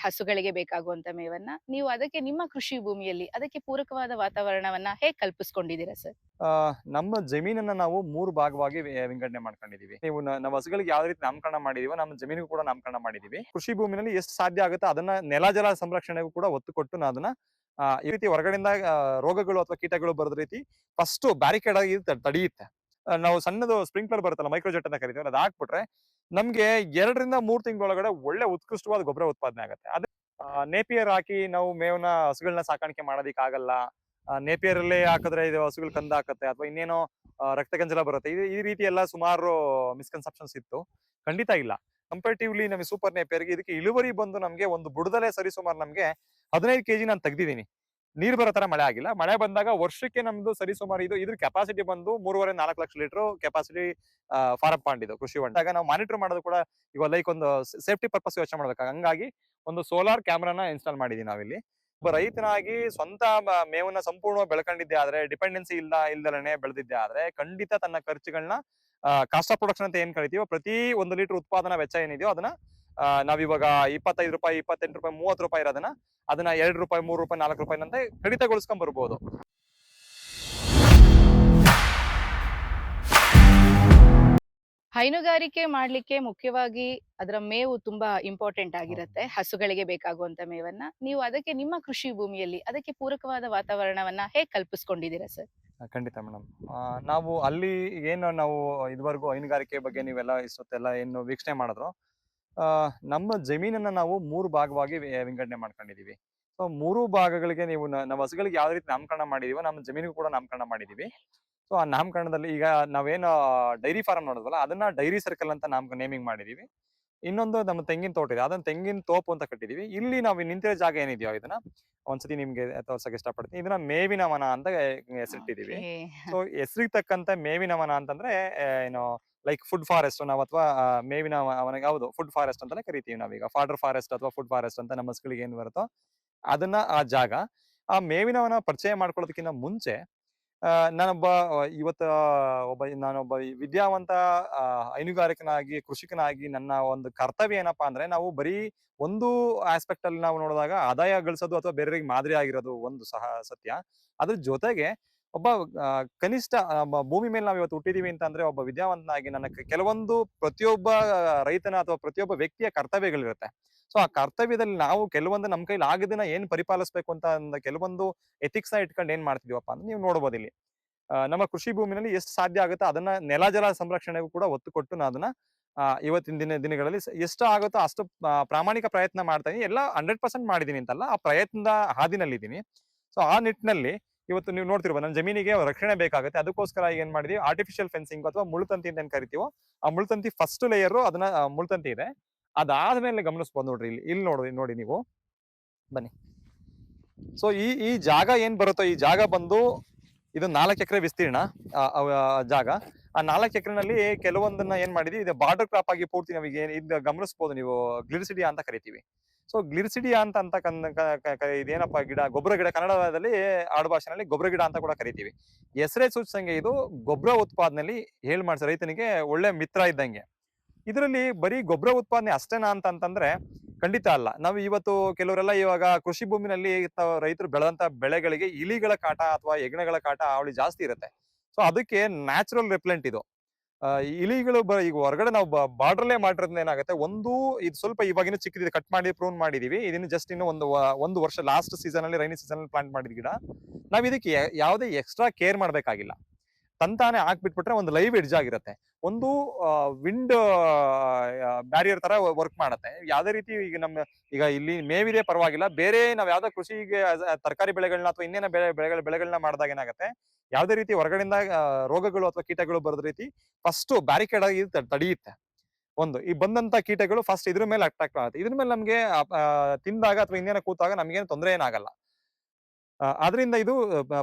ಹಸುಗಳಿಗೆ ಬೇಕಾಗುವಂತ ಮೇವನ್ನ ನೀವು ಅದಕ್ಕೆ ನಿಮ್ಮ ಕೃಷಿ ಭೂಮಿಯಲ್ಲಿ ಅದಕ್ಕೆ ಪೂರಕವಾದ ವಾತಾವರಣವನ್ನ ಹೇಗ್ ಕಲ್ಪಿಸ್ಕೊಂಡಿದ್ದೀರಾ ಸರ್? ಆ, ನಮ್ಮ ಜಮೀನನ್ನ ನಾವು 3 ಭಾಗವಾಗಿ ವಿಂಗಡಣೆ ಮಾಡ್ಕೊಂಡಿದೀವಿ. ನೀವು ನಾವು ಹಸುಗಳಿಗೆ ಯಾವ ರೀತಿ ನಾಮಕರಣ ಮಾಡಿದೀವೋ ನಮ್ಮ ಜಮೀನಿಗೂ ಕೂಡ ನಾಮಕರಣ ಮಾಡಿದೀವಿ. ಕೃಷಿ ಭೂಮಿನಲ್ಲಿ ಎಷ್ಟು ಸಾಧ್ಯ ಆಗುತ್ತೋ ಅದನ್ನ ನೆಲ ಜಲ ಸಂರಕ್ಷಣೆಗೂ ಕೂಡ ಒತ್ತು ಕೊಟ್ಟು ನಾವು ಅದನ್ನ ಈ ರೀತಿ ಹೊರಗಡೆಯಿಂದ ರೋಗಗಳು ಅಥವಾ ಕೀಟಗಳು ಬರದ ರೀತಿ ಫಸ್ಟ್ ಬ್ಯಾರಿಕೇಡ್ ಆಗಿ ತಡೆಯುತ್ತೆ. ನಾವು ಸಣ್ಣದು ಸ್ಪ್ರಿಂಕ್ಲರ್ ಬರುತ್ತಲ್ಲ, ಮೈಕ್ರೋಜೆಟ್ ಅಂತ ಕರಿತೀವಿ, ಅದು ಹಾಕ್ಬಿಟ್ರೆ ನಮ್ಗೆ 2ರಿಂದ 3 ತಿಂಗಳೊಳಗಡೆ ಒಳ್ಳೆ ಉತ್ಕೃಷ್ಟವಾದ ಗೊಬ್ಬರ ಉತ್ಪಾದನೆ ಆಗುತ್ತೆ. ಅದೇ ನೇಪಿಯರ್ ಹಾಕಿ ನಾವು ಮೇವನ್ನ ಹಸುಗಳನ್ನ ಸಾಕಾಣಿಕೆ ಮಾಡೋದಿಕ್ ಆಗಲ್ಲ. ನೇಪಿಯರ್ ಅಲ್ಲೇ ಹಾಕಿದ್ರೆ ಇದು ಹಸುಗಳು ಕಂದ ಹಾಕತ್ತೆ ಅಥವಾ ಇನ್ನೇನೋ ರಕ್ತ ಗಂಜಲ ಬರುತ್ತೆ. ಈ ರೀತಿ ಎಲ್ಲ ಸುಮಾರು ಮಿಸ್ಕನ್ಸೆಪ್ಷನ್ಸ್ ಇತ್ತು. ಖಂಡಿತ ಇಲ್ಲ. ಕಂಪೇರಿಟಿವ್ಲಿ ನಮಗೆ ಸೂಪರ್ ನೇಪಿಯರ್‌ಗೆ ಇದಕ್ಕೆ ಇಳುವರಿ ಬಂದು ನಮ್ಗೆ ಒಂದು ಬುಡದಲ್ಲೇ ಸರಿಸುಮಾರು ನಮ್ಗೆ 15 ಕೆಜಿ ನಾನು ತೆಗ್ದಿದ್ದೀನಿ. ನೀರ್ ಬರೋ ತರ ಮಳೆ ಆಗಿಲ್ಲ. ಮಳೆ ಬಂದಾಗ ವರ್ಷಕ್ಕೆ ನಮ್ದು ಸರಿಸುಮಾರು ಇದ್ರ ಕೆಪಾಸಿಟಿ ಬಂದು 3.5 4 lakh litre capacity farm pond ಇದು ಕೃಷಿ ಹೊಂಡ. ಆಗ ನಾವು ಮಾನಿಟರ್ ಮಾಡೋದು ಕೂಡ ಈಗ ಲೈಕ್ ಒಂದು ಸೇಫ್ಟಿ ಪರ್ಪಸ್ ಯೋಚನೆ ಮಾಡ್ಬೇಕು. ಹಂಗಾಗಿ ಒಂದು ಸೋಲಾರ್ ಕ್ಯಾಮೆರಾನ ಇನ್ಸ್ಟಾಲ್ ಮಾಡಿದೀವಿ ನಾವಿಲ್ಲಿ. ಒಬ್ಬ ರೈತನಾಗಿ ಸ್ವಂತ ಮೇವನ್ನ ಸಂಪೂರ್ಣವಾಗಿ ಬೆಳ್ಕೊಂಡಿದ್ದೆ ಆದ್ರೆ, ಡಿಪೆಂಡೆನ್ಸಿ ಇಲ್ದಲನೆ ಬೆಳೆದಿದ್ದೆ ಆದ್ರೆ ಖಂಡಿತ ತನ್ನ ಖರ್ಚುಗಳನ್ನ ಕಾಸ್ಟ್ ಆಫ್ ಪ್ರೊಡಕ್ಷನ್ ಅಂತ ಏನ್ ಕರಿತೀವೋ ಪ್ರತಿ 1 ಲೀಟರ್ ಉತ್ಪಾದನಾ ವೆಚ್ಚ ಏನಿದೆಯೋ ಅದನ್ನ ನಾವಿವಾಗ ₹25, ₹28, ₹30 ಇರೋದನ್ನ ಅದನ್ನ ₹2, ₹3, ₹4 ನಂತೆ ಕಡಿತಗೊಳಿಸ್ಕೊಂಡ್ ಬರ್ಬೋದು. ಹೈನುಗಾರಿಕೆ ಮಾಡ್ಲಿಕ್ಕೆ ಮುಖ್ಯವಾಗಿ ಅದರ ಮೇವು ತುಂಬಾ ಇಂಪಾರ್ಟೆಂಟ್ ಆಗಿರುತ್ತೆ. ಹಸುಗಳಿಗೆ ಬೇಕಾಗುವಂತ ಮೇವನ್ನ ನೀವು ಅದಕ್ಕೆ ನಿಮ್ಮ ಕೃಷಿ ಭೂಮಿಯಲ್ಲಿ ಅದಕ್ಕೆ ಪೂರಕವಾದ ವಾತಾವರಣವನ್ನ ಹೇಗ್ ಕಲ್ಪಿಸ್ಕೊಂಡಿದ್ದೀರಾ ಸರ್? ಖಂಡಿತ ಮೇಡಮ್. ನಾವು ಅಲ್ಲಿ ಏನು ನಾವು ಇದುವರೆಗೂ ಹೈನುಗಾರಿಕೆ ಬಗ್ಗೆ ನೀವೆಲ್ಲ ಇಷ್ಟೊತ್ತೆಲ್ಲ ಏನು ವೀಕ್ಷಣೆ ಮಾಡಿದ್ರೋ, ನಮ್ಮ ಜಮೀನನ್ನ ನಾವು 3 ಭಾಗವಾಗಿ ವಿಂಗಡಣೆ ಮಾಡ್ಕೊಂಡಿದೀವಿ. ಸೊ 3 ಭಾಗಗಳಿಗೆ ನೀವು ನಾವು ಹಸುಗಳಿಗೆ ಯಾವ ರೀತಿ ನಾಮಕರಣ ಮಾಡಿದೀವೋ ನಮ್ಮ ಜಮೀನಿಗೂ ಕೂಡ ನಾಮಕರಣ ಮಾಡಿದೀವಿ. ಸೊ ಆ ನಾಮಕರಣದಲ್ಲಿ ಈಗ ನಾವೇನು ಡೈರಿ ಫಾರ್ಮ್ ನೋಡಿದ್ವಲ್ಲ ಅದನ್ನ ಡೈರಿ ಸರ್ಕಲ್ ಅಂತ ನೇಮಿಂಗ್ ಮಾಡಿದೀವಿ. ಇನ್ನೊಂದು ನಮ್ಮ ತೆಂಗಿನ ತೋಟ ಇದೆ, ಅದನ್ನ ತೆಂಗಿನ ತೋಪು ಅಂತ ಕಟ್ಟಿದೀವಿ. ಇಲ್ಲಿ ನಾವು ನಿಂತಿರೋ ಜಾಗ ಏನಿದೆಯೋ ಇದನ್ನ ಒಂದ್ಸತಿ ನಿಮ್ಗೆ ತೋರ್ಸಕ್ ಇಷ್ಟಪಡ್ತೀನಿ. ಇದನ್ನ ಮೇವಿನ ವನ ಅಂತ ಹೆಸರಿಟ್ಟಿದೀವಿ. ಓಕೆ. ಸೊ ಹೆಸರಿಗೆ ತಕ್ಕಂತೆ ಮೇವಿನ ವನ ಅಂತಂದ್ರೆ ಏನು ಲೈಕ್ ಫುಡ್ ಫಾರೆಸ್ಟ್ ನಾವು ಅಥವಾ ಮೇವಿನ ವನಗೆ ಹೌದು ಫುಡ್ ಫಾರೆಸ್ಟ್ ಅಂತಾನೆ ಕರಿತೀವಿ ನಾವೀಗ. ಫಾಡರ್ ಫಾರೆಸ್ಟ್ ಅಥವಾ ಫುಡ್ ಫಾರೆಸ್ಟ್ ಅಂತ ನಮ್ಮ ಹಸುಗಳಿಗೆ ಏನ್ ಬರುತ್ತೋ ಅದನ್ನ ಆ ಜಾಗ. ಆ ಮೇವಿನವನ ಪರಿಚಯ ಮಾಡ್ಕೊಳ್ಳೋದಕ್ಕಿಂತ ಮುಂಚೆ ನಾನೊಬ್ಬ ನಾನೊಬ್ಬ ವಿದ್ಯಾವಂತ ಹೈನುಗಾರಿಕನಾಗಿ, ಕೃಷಿಕನಾಗಿ ನನ್ನ ಒಂದು ಕರ್ತವ್ಯ ಏನಪ್ಪಾ ಅಂದ್ರೆ, ನಾವು ಬರೀ ಒಂದು ಆಸ್ಪೆಕ್ಟ್ ಅಲ್ಲಿ ನಾವು ನೋಡಿದಾಗ ಆದಾಯ ಗಳಿಸೋದು ಅಥವಾ ಬೇರೆಯವರಿಗೆ ಮಾದರಿ ಆಗಿರೋದು ಒಂದು ಸಹ ಸತ್ಯ. ಅದ್ರ ಜೊತೆಗೆ ಒಬ್ಬ ಕನಿಷ್ಠ ಭೂಮಿ ಮೇಲೆ ನಾವು ಇವತ್ತು ಹುಟ್ಟಿದೀವಿ ಅಂತಂದ್ರೆ ಒಬ್ಬ ವಿದ್ಯಾವಂತನಾಗಿ ನನ್ನ ಕೆಲವೊಂದು ಪ್ರತಿಯೊಬ್ಬ ರೈತನ ಅಥವಾ ಪ್ರತಿಯೊಬ್ಬ ವ್ಯಕ್ತಿಯ ಕರ್ತವ್ಯಗಳಿರುತ್ತೆ. ಸೊ ಆ ಕರ್ತವ್ಯದಲ್ಲಿ ನಾವು ಕೆಲವೊಂದು ನಮ್ಮ ಕೈಲಿ ಆಗದನ್ನ ಏನ್ ಪರಿಪಾಲಿಸಬೇಕು ಅಂತ ಕೆಲವೊಂದು ಎಥಿಕ್ಸ್ ನ ಇಟ್ಕೊಂಡು ಏನ್ ಮಾಡ್ತಿದೀವಪ್ಪ ಅಂದ್ರೆ ನೀವು ನೋಡ್ಬೋದು ಇಲ್ಲಿ. ನಮ್ಮ ಕೃಷಿ ಭೂಮಿನಲ್ಲಿ ಎಷ್ಟು ಸಾಧ್ಯ ಆಗುತ್ತೋ ಅದನ್ನ ನೆಲ ಜಲ ಸಂರಕ್ಷಣೆಗೂ ಕೂಡ ಒತ್ತು ಕೊಟ್ಟು ನಾನು ಅದನ್ನ ಇವತ್ತಿನ ದಿನಗಳಲ್ಲಿ ಎಷ್ಟು ಆಗುತ್ತೋ ಅಷ್ಟು ಪ್ರಾಮಾಣಿಕ ಪ್ರಯತ್ನ ಮಾಡ್ತಾ ಇದೀನಿ. ಎಲ್ಲ 100% ಮಾಡಿದೀನಿ ಅಂತಲ್ಲ, ಆ ಪ್ರಯತ್ನದ ಹಾದಿನಲ್ಲಿದ್ದೀನಿ. ಸೊ ಆ ನಿಟ್ಟಿನಲ್ಲಿ ಇವತ್ತು ನೀವು ನೋಡ್ತಿರ್ಬೋದು ನನ್ನ ಜಮೀನಿಗೆ ರಕ್ಷಣೆ ಬೇಕಾಗುತ್ತೆ. ಅದಕ್ಕೋಸ್ಕರ ಏನ್ ಮಾಡಿದೀವಿ, ಆರ್ಟಿಫಿಷಿಯಲ್ ಫೆನ್ಸಿಂಗ್ ಅಥವಾ ಮುಳ್ಳುತಂತಿ ಅಂತ ಏನ್ ಕರಿತೀವೋ ಆ ಮುಳ್ಳುತಂತಿ ಫಸ್ಟ್ ಲೇಯರ್ ಅದನ್ನ ಮುಳ್ಳುತಂತಿ ಇದೆ. ಅದಾದ್ಮೇಲೆ ಗಮನಿಸಬಹುದು ನೋಡ್ರಿ, ಇಲ್ಲಿ ನೋಡಿ ನೀವು ಬನ್ನಿ. ಸೊ ಈ ಜಾಗ ಏನ್ ಬರುತ್ತೋ ಈ ಜಾಗ ಬಂದು ಇದು 4 ಎಕರೆ ವಿಸ್ತೀರ್ಣ ಜಾಗ. ಆ 4 ಎಕರೆನಲ್ಲಿ ಕೆಲವೊಂದನ್ನ ಏನ್ ಮಾಡಿದೀವಿ, ಇದು ಬಾರ್ಡರ್ ಕ್ರಾಪ್ ಆಗಿ ಪೂರ್ತಿ ನಾವೀಗ ಇದು ಗಮನಿಸಬಹುದು ನೀವು, ಗ್ಲಿರಿಸಿಡಿಯಾ ಅಂತ ಕರಿತೀವಿ. ಸೊ ಗ್ಲಿರಿಸಿಡಿಯಾ ಇದೇನಪ್ಪ ಗಿಡ, ಗೊಬ್ಬರ ಗಿಡ, ಕನ್ನಡದಲ್ಲಿ ಆಡುಭಾಷೆನಲ್ಲಿ ಗೊಬ್ಬರ ಗಿಡ ಅಂತ ಕೂಡ ಕರಿತೀವಿ. ಹೆಸರೇ ಸೂಚಿಸಂಗೆ ಇದು ಗೊಬ್ಬರ ಉತ್ಪಾದನೆಯಲ್ಲಿ ಮಾಡ್ಸ ರೈತನಿಗೆ ಒಳ್ಳೆ ಮಿತ್ರ ಇದ್ದಂಗೆ. ಇದರಲ್ಲಿ ಬರೀ ಗೊಬ್ಬರ ಉತ್ಪಾದನೆ ಅಷ್ಟೇನಾ ಅಂತಂದ್ರೆ ಖಂಡಿತ ಅಲ್ಲ. ನಾವು ಇವತ್ತು ಕೆಲವರೆಲ್ಲ ಇವಾಗ ಕೃಷಿ ಭೂಮಿನಲ್ಲಿ ರೈತರು ಬೆಳೆದಂತ ಬೆಳೆಗಳಿಗೆ ಇಲಿಗಳ ಕಾಟ ಅಥವಾ ಹೆಗ್ಣಗಳ ಕಾಟ ಅವಳಿ ಜಾಸ್ತಿ ಇರುತ್ತೆ. ಸೊ ಅದಕ್ಕೆ ನ್ಯಾಚುರಲ್ ರಿಪ್ಲೆಂಟ್ ಇದು. ಇಲಿಗಳು ಈಗ ಹೊರಗಡೆ ನಾವು ಬಾರ್ಡ್ರಲ್ಲೇ ಮಾಡಿರೋದ್ರಿಂದ ಏನಾಗುತ್ತೆ, ಇದು ಸ್ವಲ್ಪ ಇವಾಗಿನ ಚಿಕ್ಕದಿದೆ, ಕಟ್ ಮಾಡಿ ಪ್ರೂನ್ ಮಾಡಿದೀವಿ. ಇದನ್ನ ಜಸ್ಟ್ ಇನ್ನು ಒಂದು ವರ್ಷ ಲಾಸ್ಟ್ ಸೀಸನ್ ಅಲ್ಲಿ, ರೈನಿ ಸೀಸನ್ ಅಲ್ಲಿ ಪ್ಲಾಂಟ್ ಮಾಡಿದ ಗಿಡ. ನಾವ್ ಇದಕ್ಕೆ ಯಾವುದೇ ಎಕ್ಸ್ಟ್ರಾ ಕೇರ್ ಮಾಡ್ಬೇಕಾಗಿಲ್ಲ. ತಂತಾನೆ ಹಾಕ್ಬಿಟ್ಬಿಟ್ರೆ ಒಂದು ಲೈವ್ ಎಡ್ಜ್ ಆಗಿರುತ್ತೆ. ಒಂದು ವಿಂಡ್ ಬ್ಯಾರಿಯರ್ ತರ ವರ್ಕ್ ಮಾಡತ್ತೆ. ಯಾವ್ದೇ ರೀತಿ ಈಗ ಇಲ್ಲಿ ಮೇವಿದೆ ಪರವಾಗಿಲ್ಲ, ಬೇರೆ ನಾವ್ ಯಾವ್ದೋ ಕೃಷಿಗೆ ತರಕಾರಿ ಬೆಳೆಗಳನ್ನ ಅಥವಾ ಇನ್ನೇನ ಬೆಳೆಗಳನ್ನ ಮಾಡಿದಾಗ ಏನಾಗುತ್ತೆ, ಯಾವ್ದೇ ರೀತಿ ಹೊರಗಡೆಯಿಂದ ರೋಗಗಳು ಅಥವಾ ಕೀಟಗಳು ಬರದ ರೀತಿ ಫಸ್ಟ್ ಬ್ಯಾರಿಕೇಡ್ ಆಗಿ ತಡೆಯುತ್ತೆ. ಈ ಬಂದಂತ ಕೀಟಗಳು ಫಸ್ಟ್ ಇದ್ರ ಮೇಲೆ ಅಟ್ರಾಕ್ಟ್ ಆಗುತ್ತೆ. ಇದ್ರ ಮೇಲೆ ನಮ್ಗೆ ತಿಂದಾಗ ಅಥವಾ ಇನ್ನೇನ ಕೂತಾಗ ನಮ್ಗೇನು ತೊಂದರೆ ಏನಾಗಲ್ಲ. ಆದ್ರಿಂದ ಇದು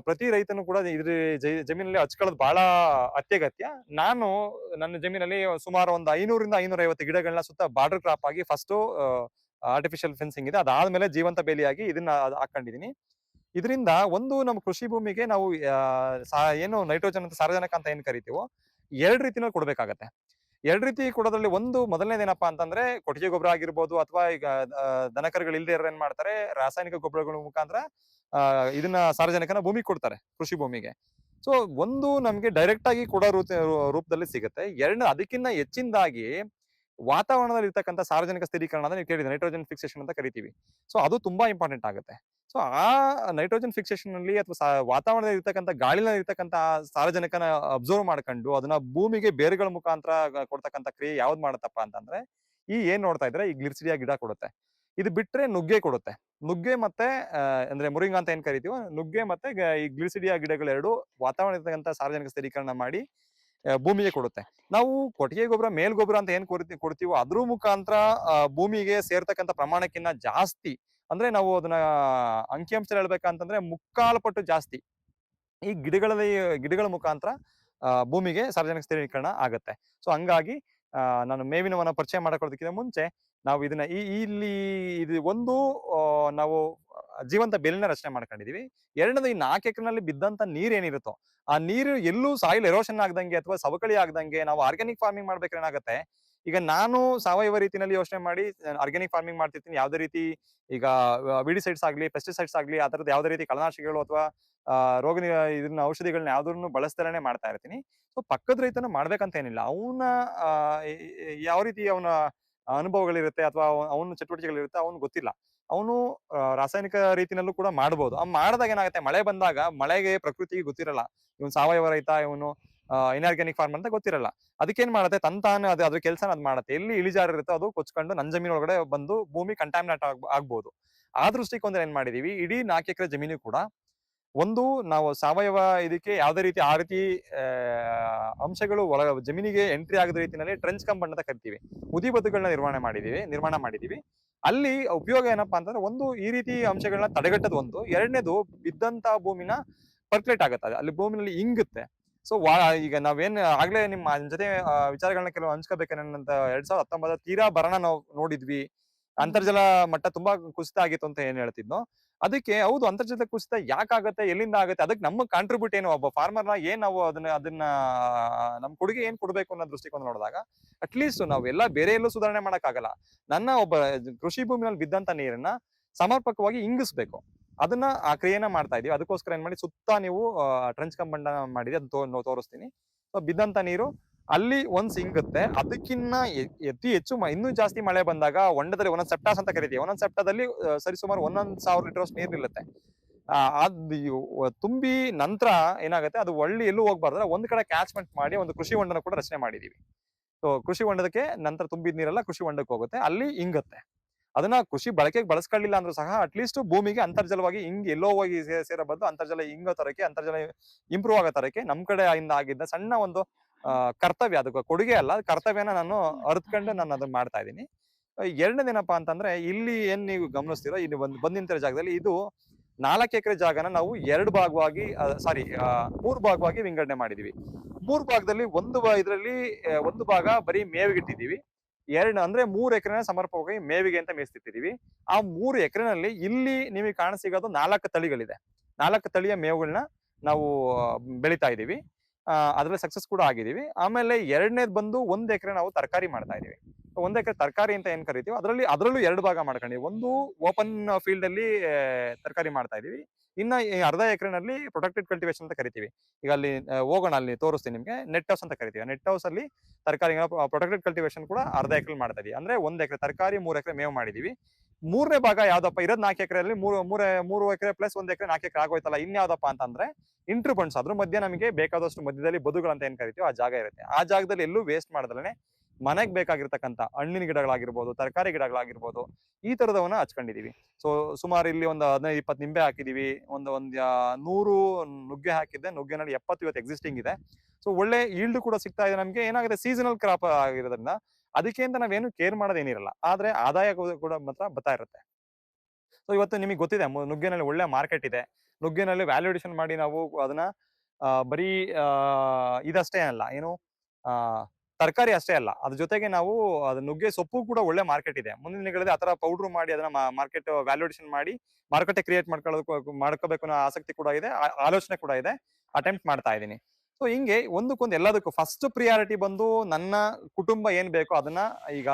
ಪ್ರತಿ ರೈತನು ಕೂಡ ಇದ್ರ ಜಮೀನಲ್ಲಿ ಹಚ್ಕೊಳ್ಳೋದು ಬಹಳ ಅತ್ಯಗತ್ಯ. ನಾನು ನನ್ನ ಜಮೀನಲ್ಲಿ ಸುಮಾರು ಒಂದು 500ರಿಂದ 550 ಗಿಡಗಳನ್ನ ಸುತ್ತ ಬಾರ್ಡರ್ ಕ್ರಾಪ್ ಆಗಿ ಫಸ್ಟ್ ಆರ್ಟಿಫಿಷಿಯಲ್ ಫೆನ್ಸಿಂಗ್ ಇದೆ, ಅದಾದ್ಮೇಲೆ ಜೀವಂತ ಬೇಲಿಯಾಗಿ ಇದನ್ನ ಹಾಕೊಂಡಿದೀನಿ. ಇದರಿಂದ ನಮ್ಮ ಕೃಷಿ ಭೂಮಿಗೆ ನಾವು ಏನು ನೈಟ್ರೋಜನ್ ಅಂತ ಸಾರಜನಕ ಅಂತ ಏನ್ ಕರಿತೀವೋ 2 ರೀತಿನಲ್ಲಿ ಕೊಡ್ಬೇಕಾಗತ್ತೆ. 2 ರೀತಿ ಕೊಡೋದ್ರಲ್ಲಿ ಒಂದು ಮೊದಲನೇದೇನಪ್ಪಾ ಅಂತಂದ್ರೆ ಕೊಟ್ಟಿಗೆ ಗೊಬ್ಬರ ಆಗಿರ್ಬೋದು ಅಥವಾ ಈಗ ದನಕರುಗಳು ಇಲ್ದೇ ಇರೋರು ಏನ್ ಮಾಡ್ತಾರೆ ರಾಸಾಯನಿಕ ಗೊಬ್ಬರಗಳ ಮುಖಾಂತರ ಇದನ್ನ ಸಾರಜನಕನ ಭೂಮಿಗೆ ಕೊಡ್ತಾರೆ ಕೃಷಿ ಭೂಮಿಗೆ. ಸೊ ಒಂದು ನಮ್ಗೆ ಡೈರೆಕ್ಟ್ ಆಗಿ ಕೊಡೋ ರೂಪದಲ್ಲಿ ಸಿಗುತ್ತೆ. ಎರಡನೇ ಅದಕ್ಕಿಂತ ಹೆಚ್ಚಿನದಾಗಿ ವಾತಾವರಣದಲ್ಲಿ ಇರ್ತಕ್ಕಂಥ ಸಾರ್ವಜನಿಕ ಸ್ಥಿರೀಕರಣ ಅಂದ್ರೆ ನೀವು ಕೇಳಿದ್ರೆ ನೈಟ್ರೋಜನ್ ಫಿಕ್ಸೇಷನ್ ಅಂತ ಕರಿತೀವಿ. ಸೊ ಅದು ತುಂಬಾ ಇಂಪಾರ್ಟೆಂಟ್ ಆಗುತ್ತೆ. ಸೊ ಆ ನೈಟ್ರೋಜನ್ ಫಿಕ್ಸೇಷನ್ ನಲ್ಲಿ ಅಥವಾ ವಾತಾವರಣದಲ್ಲಿ ಇರ್ತಕ್ಕಂಥ ಗಾಳಿನಲ್ಲಿ ಇರ್ತಕ್ಕಂಥ ಸಾರಜನಕನ ಅಬ್ಸರ್ವ್ ಮಾಡ್ಕೊಂಡು ಅದನ್ನ ಭೂಮಿಗೆ ಬೇರುಗಳ ಮುಖಾಂತರ ಕೊಡ್ತಕ್ಕಂಥ ಕ್ರಿಯೆ ಯಾವ್ದು ಮಾಡುತ್ತಪ್ಪ ಅಂತಂದ್ರೆ ಈ ಏನ್ ನೋಡ್ತಾ ಇದ್ರೆ ಈ ಗ್ಲಿರ್ಸಿಡಿಯಾ ಗಿಡ ಕೊಡುತ್ತೆ. ಇದು ಬಿಟ್ರೆ ನುಗ್ಗೆ ಕೊಡುತ್ತೆ. ನುಗ್ಗೆ ಮತ್ತೆ ಅಂದ್ರೆ ಮುರಿಂಗ ಅಂತ ಏನ್ ಕರಿತೀವೋ ನುಗ್ಗೆ ಮತ್ತೆ ಈ ಗ್ಲಿಸಿಡಿಯಾ ಗಿಡಗಳೆರಡು ವಾತಾವರಣ ಇರ್ತಕ್ಕಂಥ ಸಾರ್ವಜನಿಕ ಸ್ಥಿರೀಕರಣ ಮಾಡಿ ಭೂಮಿಗೆ ಕೊಡುತ್ತೆ. ನಾವು ಕೊಟ್ಟಿಗೆ ಗೊಬ್ಬರ ಮೇಲ್ ಗೊಬ್ಬರ ಅಂತ ಏನ್ ಕೊಡ್ತೀವೋ ಅದ್ರ ಮುಖಾಂತರ ಭೂಮಿಗೆ ಸೇರ್ತಕ್ಕಂಥ ಪ್ರಮಾಣಕ್ಕಿಂತ ಜಾಸ್ತಿ ಅಂದ್ರೆ ನಾವು ಅದನ್ನ ಅಂಕಿಅಂಶ ಹೇಳ್ಬೇಕಂತಂದ್ರೆ ಮುಕ್ಕಾಲು ಪಟ್ಟು ಜಾಸ್ತಿ ಈ ಗಿಡಗಳ ಮುಖಾಂತರ ಭೂಮಿಗೆ ಸಾರ್ವಜನಿಕ ಸ್ಥಿರೀಕರಣ ಆಗತ್ತೆ. ಸೊ ಹಂಗಾಗಿ ನಾನು ಮೇವಿನ ವನ ಪರಿಚಯ ಮಾಡಕೊಡೋದಕ್ಕಿಂತ ಮುಂಚೆ ನಾವು ಇದನ್ನ ಇಲ್ಲಿ ಇದು ಒಂದು ನಾವು ಜೀವಂತ ಬೇಲಿನ ರಚನೆ ಮಾಡ್ಕೊಂಡಿದೀವಿ. ಎರಡನೇದು ಈ 4 ಎಕರೆನಲ್ಲಿ ಬಿದ್ದಂತ ನೀರ್ ಏನಿರುತ್ತೋ ಆ ನೀರು ಎಲ್ಲೂ ಸಾಯಿಲ್ ಎರೋಷನ್ ಆಗ್ದಂಗೆ ಅಥವಾ ಸವಕಳಿ ಆಗ್ದಂಗೆ ನಾವು ಆರ್ಗ್ಯಾನಿಕ್ ಫಾರ್ಮಿಂಗ್ ಮಾಡ್ಬೇಕಾದ್ರೆ ಏನಾಗುತ್ತೆ, ಈಗ ನಾನು ಸಾವಯವ ರೀತಿನಲ್ಲಿ ಯೋಚನೆ ಮಾಡಿ ಆರ್ಗ್ಯಾನಿಕ್ ಫಾರ್ಮಿಂಗ್ ಮಾಡ್ತಿರ್ತೀನಿ. ಯಾವುದೇ ರೀತಿ ಈಗ ವಿಡಿಸೈಡ್ಸ್ ಆಗ್ಲಿ ಪೆಸ್ಟಿಸೈಡ್ಸ್ ಆಗ್ಲಿ ಆ ತರದ್ದು ಯಾವುದೇ ರೀತಿ ಕಳೆನಾಶಕಗಳು ಅಥವಾ ರೋಗ ಇದನ್ನ ಔಷಧಿಗಳನ್ನ ಯಾವ್ದನ್ನು ಬಳಸ್ತಾನೆ ಮಾಡ್ತಾ ಇರ್ತೀನಿ. ಸೊ ಪಕ್ಕದ ರೈತನು ಮಾಡ್ಬೇಕಂತ ಏನಿಲ್ಲ. ಅವನ ಯಾವ ರೀತಿ ಅವನ ಅನುಭವಗಳಿರುತ್ತೆ ಅಥವಾ ಅವನ ಚಟುವಟಿಕೆಗಳಿರುತ್ತೆ ಅವನು ಗೊತ್ತಿಲ್ಲ. ಅವನು ರಾಸಾಯನಿಕ ರೀತಿನಲ್ಲೂ ಕೂಡ ಮಾಡ್ಬೋದು. ಮಾಡಿದಾಗ ಏನಾಗುತ್ತೆ, ಮಳೆ ಬಂದಾಗ ಮಳೆಗೆ ಪ್ರಕೃತಿಗೆ ಗೊತ್ತಿರಲ್ಲ. ಇವನು ಸಾವಯವ ರೈತ, ಇವನು ಇನ್ಆರ್ಗ್ಯಾನಿಕ್ ಫಾರ್ಮ್ ಅಂತ ಗೊತ್ತಿರಲ್ಲ. ಅದಕ್ಕೇನ್ ಮಾಡುತ್ತೆ, ತಾನು ಅದ್ರ ಕೆಲಸನ ಅದ್ ಮಾಡುತ್ತೆ. ಎಲ್ಲಿ ಇಳಿಜಾರು ಇರುತ್ತೆ ಅದು ಕೊಚ್ಕೊಂಡು ನನ್ನ ಜಮೀನ್ ಒಳಗಡೆ ಬಂದು ಭೂಮಿ ಕಂಟಾಮಿನೇಟ್ ಆಗ್ಬೋದು. ಆ ದೃಷ್ಟಿಕೋನದಲ್ಲಿ ಏನ್ ಮಾಡಿದೀವಿ, ಇಡೀ 4 ಎಕರೆ ಜಮೀನು ಕೂಡ ಒಂದು ನಾವು ಸಾವಯವ ಇದಕ್ಕೆ ಯಾವುದೇ ರೀತಿ ಆ ರೀತಿ ಅಂಶಗಳು ಜಮೀನಿಗೆ ಎಂಟ್ರಿ ಆಗದ ರೀತಿಯಲ್ಲಿ ಟ್ರೆಂಚ್ ಕಂಪೌಂಡ್ ಅಂತ ಕರಿತೀವಿ. ಉದಿ ಬದುಗಳನ್ನ ನಿರ್ಮಾಣ ಮಾಡಿದೀವಿ. ಅಲ್ಲಿ ಉಪಯೋಗ ಏನಪ್ಪಾ ಅಂತಂದ್ರೆ ಒಂದು ಈ ರೀತಿ ಅಂಶಗಳನ್ನ ತಡೆಗಟ್ಟೋದು ಒಂದು, ಎರಡನೇದು ಬಿದ್ದಂತ ಭೂಮಿನ ಪರ್ಕ್ಯುಲೇಟ್ ಆಗುತ್ತೆ, ಅಲ್ಲಿ ಭೂಮಿನಲ್ಲಿ ಇಂಗುತ್ತೆ. ಸೊ ಈಗ ನಾವೇನ್ ಆಗ್ಲೇ ನಿಮ್ಮ ಜೊತೆ ವಿಚಾರಗಳನ್ನ ಕೆಲವು ಹಂಚ್ಕೋಬೇಕನ್ನಂತ 2019 ತೀರಾ ಬರನ ನಾವು ನೋಡಿದ್ವಿ. ಅಂತರ್ಜಲ ಮಟ್ಟ ತುಂಬಾ ಕುಸಿತ ಆಗಿತ್ತು ಅಂತ ಏನ್ ಹೇಳ್ತಿದ್ನೋ, ಅದಕ್ಕೆ ಹೌದು ಅಂತರ್ಜಲ ಕುಸಿತ ಯಾಕಾಗತ್ತೆ, ಎಲ್ಲಿಂದ ಆಗುತ್ತೆ, ಅದಕ್ಕೆ ನಮ್ಮ ಕಾಂಟ್ರಿಬ್ಯೂಟ್ ಏನು, ಒಬ್ಬ ಫಾರ್ಮರ್ನ ಏನ್ ನಾವು ಅದನ್ನ ನಮ್ ಕೊಡುಗೆ ಏನ್ ಕೊಡ್ಬೇಕು ಅನ್ನೋ ದೃಷ್ಟಿಕೋನ ನೋಡಿದಾಗ ಅಟ್ಲೀಸ್ಟ್ ನಾವು ಎಲ್ಲ ಬೇರೆ ಎಲ್ಲೂ ಸುಧಾರಣೆ ಮಾಡಕ್ಕಾಗಲ್ಲ. ನನ್ನ ಒಬ್ಬ ಕೃಷಿ ಭೂಮಿನಲ್ಲಿ ಬಿದ್ದಂತ ನೀರನ್ನ ಸಮರ್ಪಕವಾಗಿ ಇಂಗಿಸ್ಬೇಕು. ಅದನ್ನ ಆ ಕ್ರಿಯೆನ ಮಾಡ್ತಾ ಇದೀವಿ. ಅದಕ್ಕೋಸ್ಕರ ಏನ್ ಮಾಡಿ ಸುತ್ತ ನೀವು ಟ್ರೆಂಚ್ ಕಂಬಂಡ ಮಾಡಿದೆ ಅದನ್ನ ತೋರಿಸ್ತೀನಿ. ಸೊ ಬಿದ್ದಂತ ನೀರು ಅಲ್ಲಿ ಒಂದ್ ಇಂಗುತ್ತೆ. ಅದಕ್ಕಿನ್ನ ಅತಿ ಹೆಚ್ಚು ಇನ್ನೂ ಜಾಸ್ತಿ ಮಳೆ ಬಂದಾಗ ಹೊಂಡದಲ್ಲಿ ಒಂದೊಂದ್ ಸೆಪ್ಟಾಸ್ ಅಂತ ಕರಿತೀವಿ. ಒಂದೊಂದ್ ಸೆಪ್ಟಾದಲ್ಲಿ ಸರಿಸುಮಾರು 1,000 ಲೀಟರ್ ಅಷ್ಟು ನೀರ್ ನಿಲ್ಲುತ್ತೆ. ಅದು ತುಂಬಿ ನಂತರ ಏನಾಗುತ್ತೆ, ಅದು ಒಳ್ಳೆ ಎಲ್ಲೂ ಹೋಗ್ಬಾರ್ದು, ಒಂದ್ ಕಡೆ ಕ್ಯಾಚ್ಮೆಂಟ್ ಮಾಡಿ ಒಂದು ಕೃಷಿ ಹೊಂಡನ ಕೂಡ ರಚನೆ ಮಾಡಿದೀವಿ. ಸೊ ಕೃಷಿ ಹೊಂಡದಕ್ಕೆ ನಂತರ ತುಂಬಿದ ನೀರೆಲ್ಲ ಕೃಷಿ ಹೊಂಡಕ್ಕೆ ಹೋಗುತ್ತೆ, ಅಲ್ಲಿ ಇಂಗುತ್ತೆ. ಅದನ್ನ ಕೃಷಿ ಬಳಕೆಗೆ ಬಳಸ್ಕೊಳ್ಳಿಲ್ಲ ಅಂದ್ರೂ ಸಹ ಅಟ್ಲೀಸ್ಟ್ ಭೂಮಿಗೆ ಅಂತರ್ಜಲವಾಗಿ ಎಲ್ಲೋ ಹೋಗಿ ಸೇರೋ ಬದಲು ಅಂತರ್ಜಲ ಇಂಗೋ ತರಕ್ಕೆ, ಅಂತರ್ಜಲ ಇಂಪ್ರೂವ್ ಆಗೋ ತರಕ್ಕೆ ನಮ್ ಕಡೆ ಇಂದ ಆಗಿದ್ದ ಸಣ್ಣ ಒಂದು ಕರ್ತವ್ಯ, ಅದಕ್ಕೆ ಕೊಡುಗೆ ಅಲ್ಲ, ಕರ್ತವ್ಯನ ನಾನು ಅರ್ತ್ಕೊಂಡು ನಾನು ಅದನ್ನ ಮಾಡ್ತಾ ಇದ್ದೀನಿ. ಎರಡನೇದೇನಪ್ಪಾ ಅಂತಂದ್ರೆ ಇಲ್ಲಿ ಏನ್ ನೀವು ಗಮನಿಸ್ತೀರೋ, ಇಲ್ಲಿ ಬಂದ್ ನಿಂತಿರೋ ಜಾಗದಲ್ಲಿ ಇದು 4 ಎಕರೆ ಜಾಗನ ನಾವು 2 ಭಾಗವಾಗಿ 3 ಭಾಗವಾಗಿ ವಿಂಗಡಣೆ ಮಾಡಿದೀವಿ. 3 ಭಾಗದಲ್ಲಿ ಇದ್ರಲ್ಲಿ ಒಂದು ಭಾಗ ಬರೀ ಮೇವಿಗಿಟ್ಟಿದೀವಿ. ಅಂದ್ರೆ 3 ಎಕರೆನ ಸಮರ್ಪಕವಾಗಿ ಮೇವಿಗೆ ಅಂತ ಮೀಸಲಿಟ್ಟಿದೀವಿ. ಆ 3 ಎಕರೆನಲ್ಲಿ ಇಲ್ಲಿ ನಿಮಗೆ ಕಾಣಸಿಗೋದು 4 ತಳಿಗಳಿದೆ. 4 ತಳಿಯ ಮೇವುಗಳನ್ನ ನಾವು ಬೆಳಿತಾ ಇದೀವಿ. ಅದ್ರಲ್ಲಿ ಸಕ್ಸಸ್ ಕೂಡ ಆಗಿದೀವಿ. ಆಮೇಲೆ ಎರಡನೇದ್ ಬಂದು 1 ಎಕರೆ ನಾವು ತರಕಾರಿ ಮಾಡ್ತಾ ಇದೀವಿ. 1 ಎಕರೆ ತರಕಾರಿ ಅಂತ ಏನ್ ಕರಿತೀವಿ ಅದ್ರಲ್ಲೂ 2 ಭಾಗ ಮಾಡ್ಕೊಂಡಿವಿ. ಒಂದು ಓಪನ್ ಫೀಲ್ಡ್ ಅಲ್ಲಿ ತರಕಾರಿ ಮಾಡ್ತಾ ಇದೀವಿ. ಇನ್ನ ಅರ್ಧ ಎಕರೆನಲ್ಲಿ ಪ್ರೊಟೆಕ್ಟೆಡ್ ಕಲ್ಟಿವೇಶನ್ ಅಂತ ಕರಿತೀವಿ. ಈಗ ಅಲ್ಲಿ ಹೋಗೋಣ, ಅಲ್ಲಿ ತೋರಿಸ್ತೀನಿ ನಿಮ್ಗೆ. ನೆಟ್ ಹೌಸ್ ಅಂತ ಕರಿತೀವಿ. ನೆಟ್ ಹೌಸ್ ಅಲ್ಲಿ ತರಕಾರಿ ಪ್ರೊಟೆಕ್ಟೆಡ್ ಕಲ್ಟಿವೇಶನ್ ಕೂಡ ಅರ್ಧ ಎಕರೆ ಮಾಡ್ತಾ ಇದೀವಿ. ಅಂದ್ರೆ 1 ಎಕರೆ ತರಕಾರಿ, 3 ಎಕರೆ ಮೇವು ಮಾಡಿದೀವಿ. ಮೂರನೇ ಭಾಗ ಯಾವ್ದಪ್ಪ, ಇರೋದ್ 4 ಎಕರೆಯಲ್ಲಿ 3 ಎಕರೆ ಪ್ಲಸ್ 1 ಎಕರೆ 4 ಎಕರೆ ಆಗೋಯ್ತಲ್ಲ, ಇನ್ಯಾವ್ದಪ್ಪ ಅಂತಂದ್ರೆ ಇಂಟ್ರ್ ಬಂಡ್ಸ್. ಅದ್ರ ಮಧ್ಯೆ ನಮಗೆ ಬೇಕಾದಷ್ಟು ಮಧ್ಯದಲ್ಲಿ ಬದುಗಳು ಅಂತ ಏನ್ ಕರಿತೀವಿ ಆ ಜಾಗ ಇರುತ್ತೆ. ಆ ಜಾಗದಲ್ಲಿ ಎಲ್ಲೂ ವೇಸ್ಟ್ ಮಾಡದಲ್ಲೇ ಮನೆಗ್ ಬೇಕಾಗಿರ್ತಕ್ಕಂಥ ಹಣ್ಣಿನ ಗಿಡಗಳಾಗಿರ್ಬೋದು, ತರಕಾರಿ ಗಿಡಗಳಾಗಿರ್ಬೋದು, ಈ ತರದವನ್ನ ಹಚ್ಕೊಂಡಿದೀವಿ. ಸೊ ಸುಮಾರು ಇಲ್ಲಿ ಒಂದು 15-20 ನಿಂಬೆ ಹಾಕಿದೀವಿ. ಒಂದ್ 100 ನುಗ್ಗೆ ಹಾಕಿದ್ದೆ. ನುಗ್ಗೆನಲ್ಲಿ 70 ಇವತ್ತು ಎಕ್ಸಿಸ್ಟಿಂಗ್ ಇದೆ. ಸೊ ಒಳ್ಳೆ ಈಲ್ಡ್ ಕೂಡ ಸಿಗ್ತಾ ಇದೆ. ನಮ್ಗೆ ಏನಾಗುತ್ತೆ, ಸೀಸನಲ್ ಕ್ರಾಪ್ ಆಗಿರೋದ್ರಿಂದ ಅದಕ್ಕೆ ಅಂತ ನಾವೇನು ಕೇರ್ ಮಾಡೋದೇನಿರಲ್ಲ, ಆದ್ರೆ ಆದಾಯ ಕೂಡ ಮಾತ್ರ ಬರ್ತಾ ಇರುತ್ತೆ. ಸೊ ಇವತ್ತು ನಿಮಗೆ ಗೊತ್ತಿದೆ ನುಗ್ಗೆನಲ್ಲಿ ಒಳ್ಳೆ ಮಾರ್ಕೆಟ್ ಇದೆ. ನುಗ್ಗೆನಲ್ಲಿ ವ್ಯಾಲ್ಯೂಡೇಷನ್ ಮಾಡಿ ನಾವು ಅದನ್ನ ಬರೀ ಇದಷ್ಟೇ ಅಲ್ಲ, ಏನು ತರಕಾರಿ ಅಷ್ಟೇ ಅಲ್ಲ, ಅದ್ರ ಜೊತೆಗೆ ನಾವು ನುಗ್ಗೆ ಸೊಪ್ಪು ಕೂಡ ಒಳ್ಳೆ ಮಾರ್ಕೆಟ್ ಇದೆ. ಮುಂದಿನ ದಿನಗಳಲ್ಲಿ ಆತರ ಪೌಡರ್ ಮಾಡಿ ಅದನ್ನ ಮಾರ್ಕೆಟ್ ವ್ಯಾಲ್ಯೂಡೇಷನ್ ಮಾಡಿ ಮಾರುಕಟ್ಟೆ ಕ್ರಿಯೇಟ್ ಮಾಡ್ಕೋಬೇಕು ಅನ್ನೋ ಆಸಕ್ತಿ ಕೂಡ ಇದೆ, ಆಲೋಚನೆ ಕೂಡ ಇದೆ. ಅಟೆಂಪ್ಟ್ ಮಾಡ್ತಾ ಇದ್ದೀನಿ. ಸೊ ಹಿಂಗೆ ಒಂದಕ್ಕೊಂದು ಎಲ್ಲದಕ್ಕೂ ಫಸ್ಟ್ ಪ್ರಿಯಾರಿಟಿ ಬಂದು ನನ್ನ ಕುಟುಂಬ ಏನ್ ಬೇಕೋ ಅದನ್ನ ಈಗ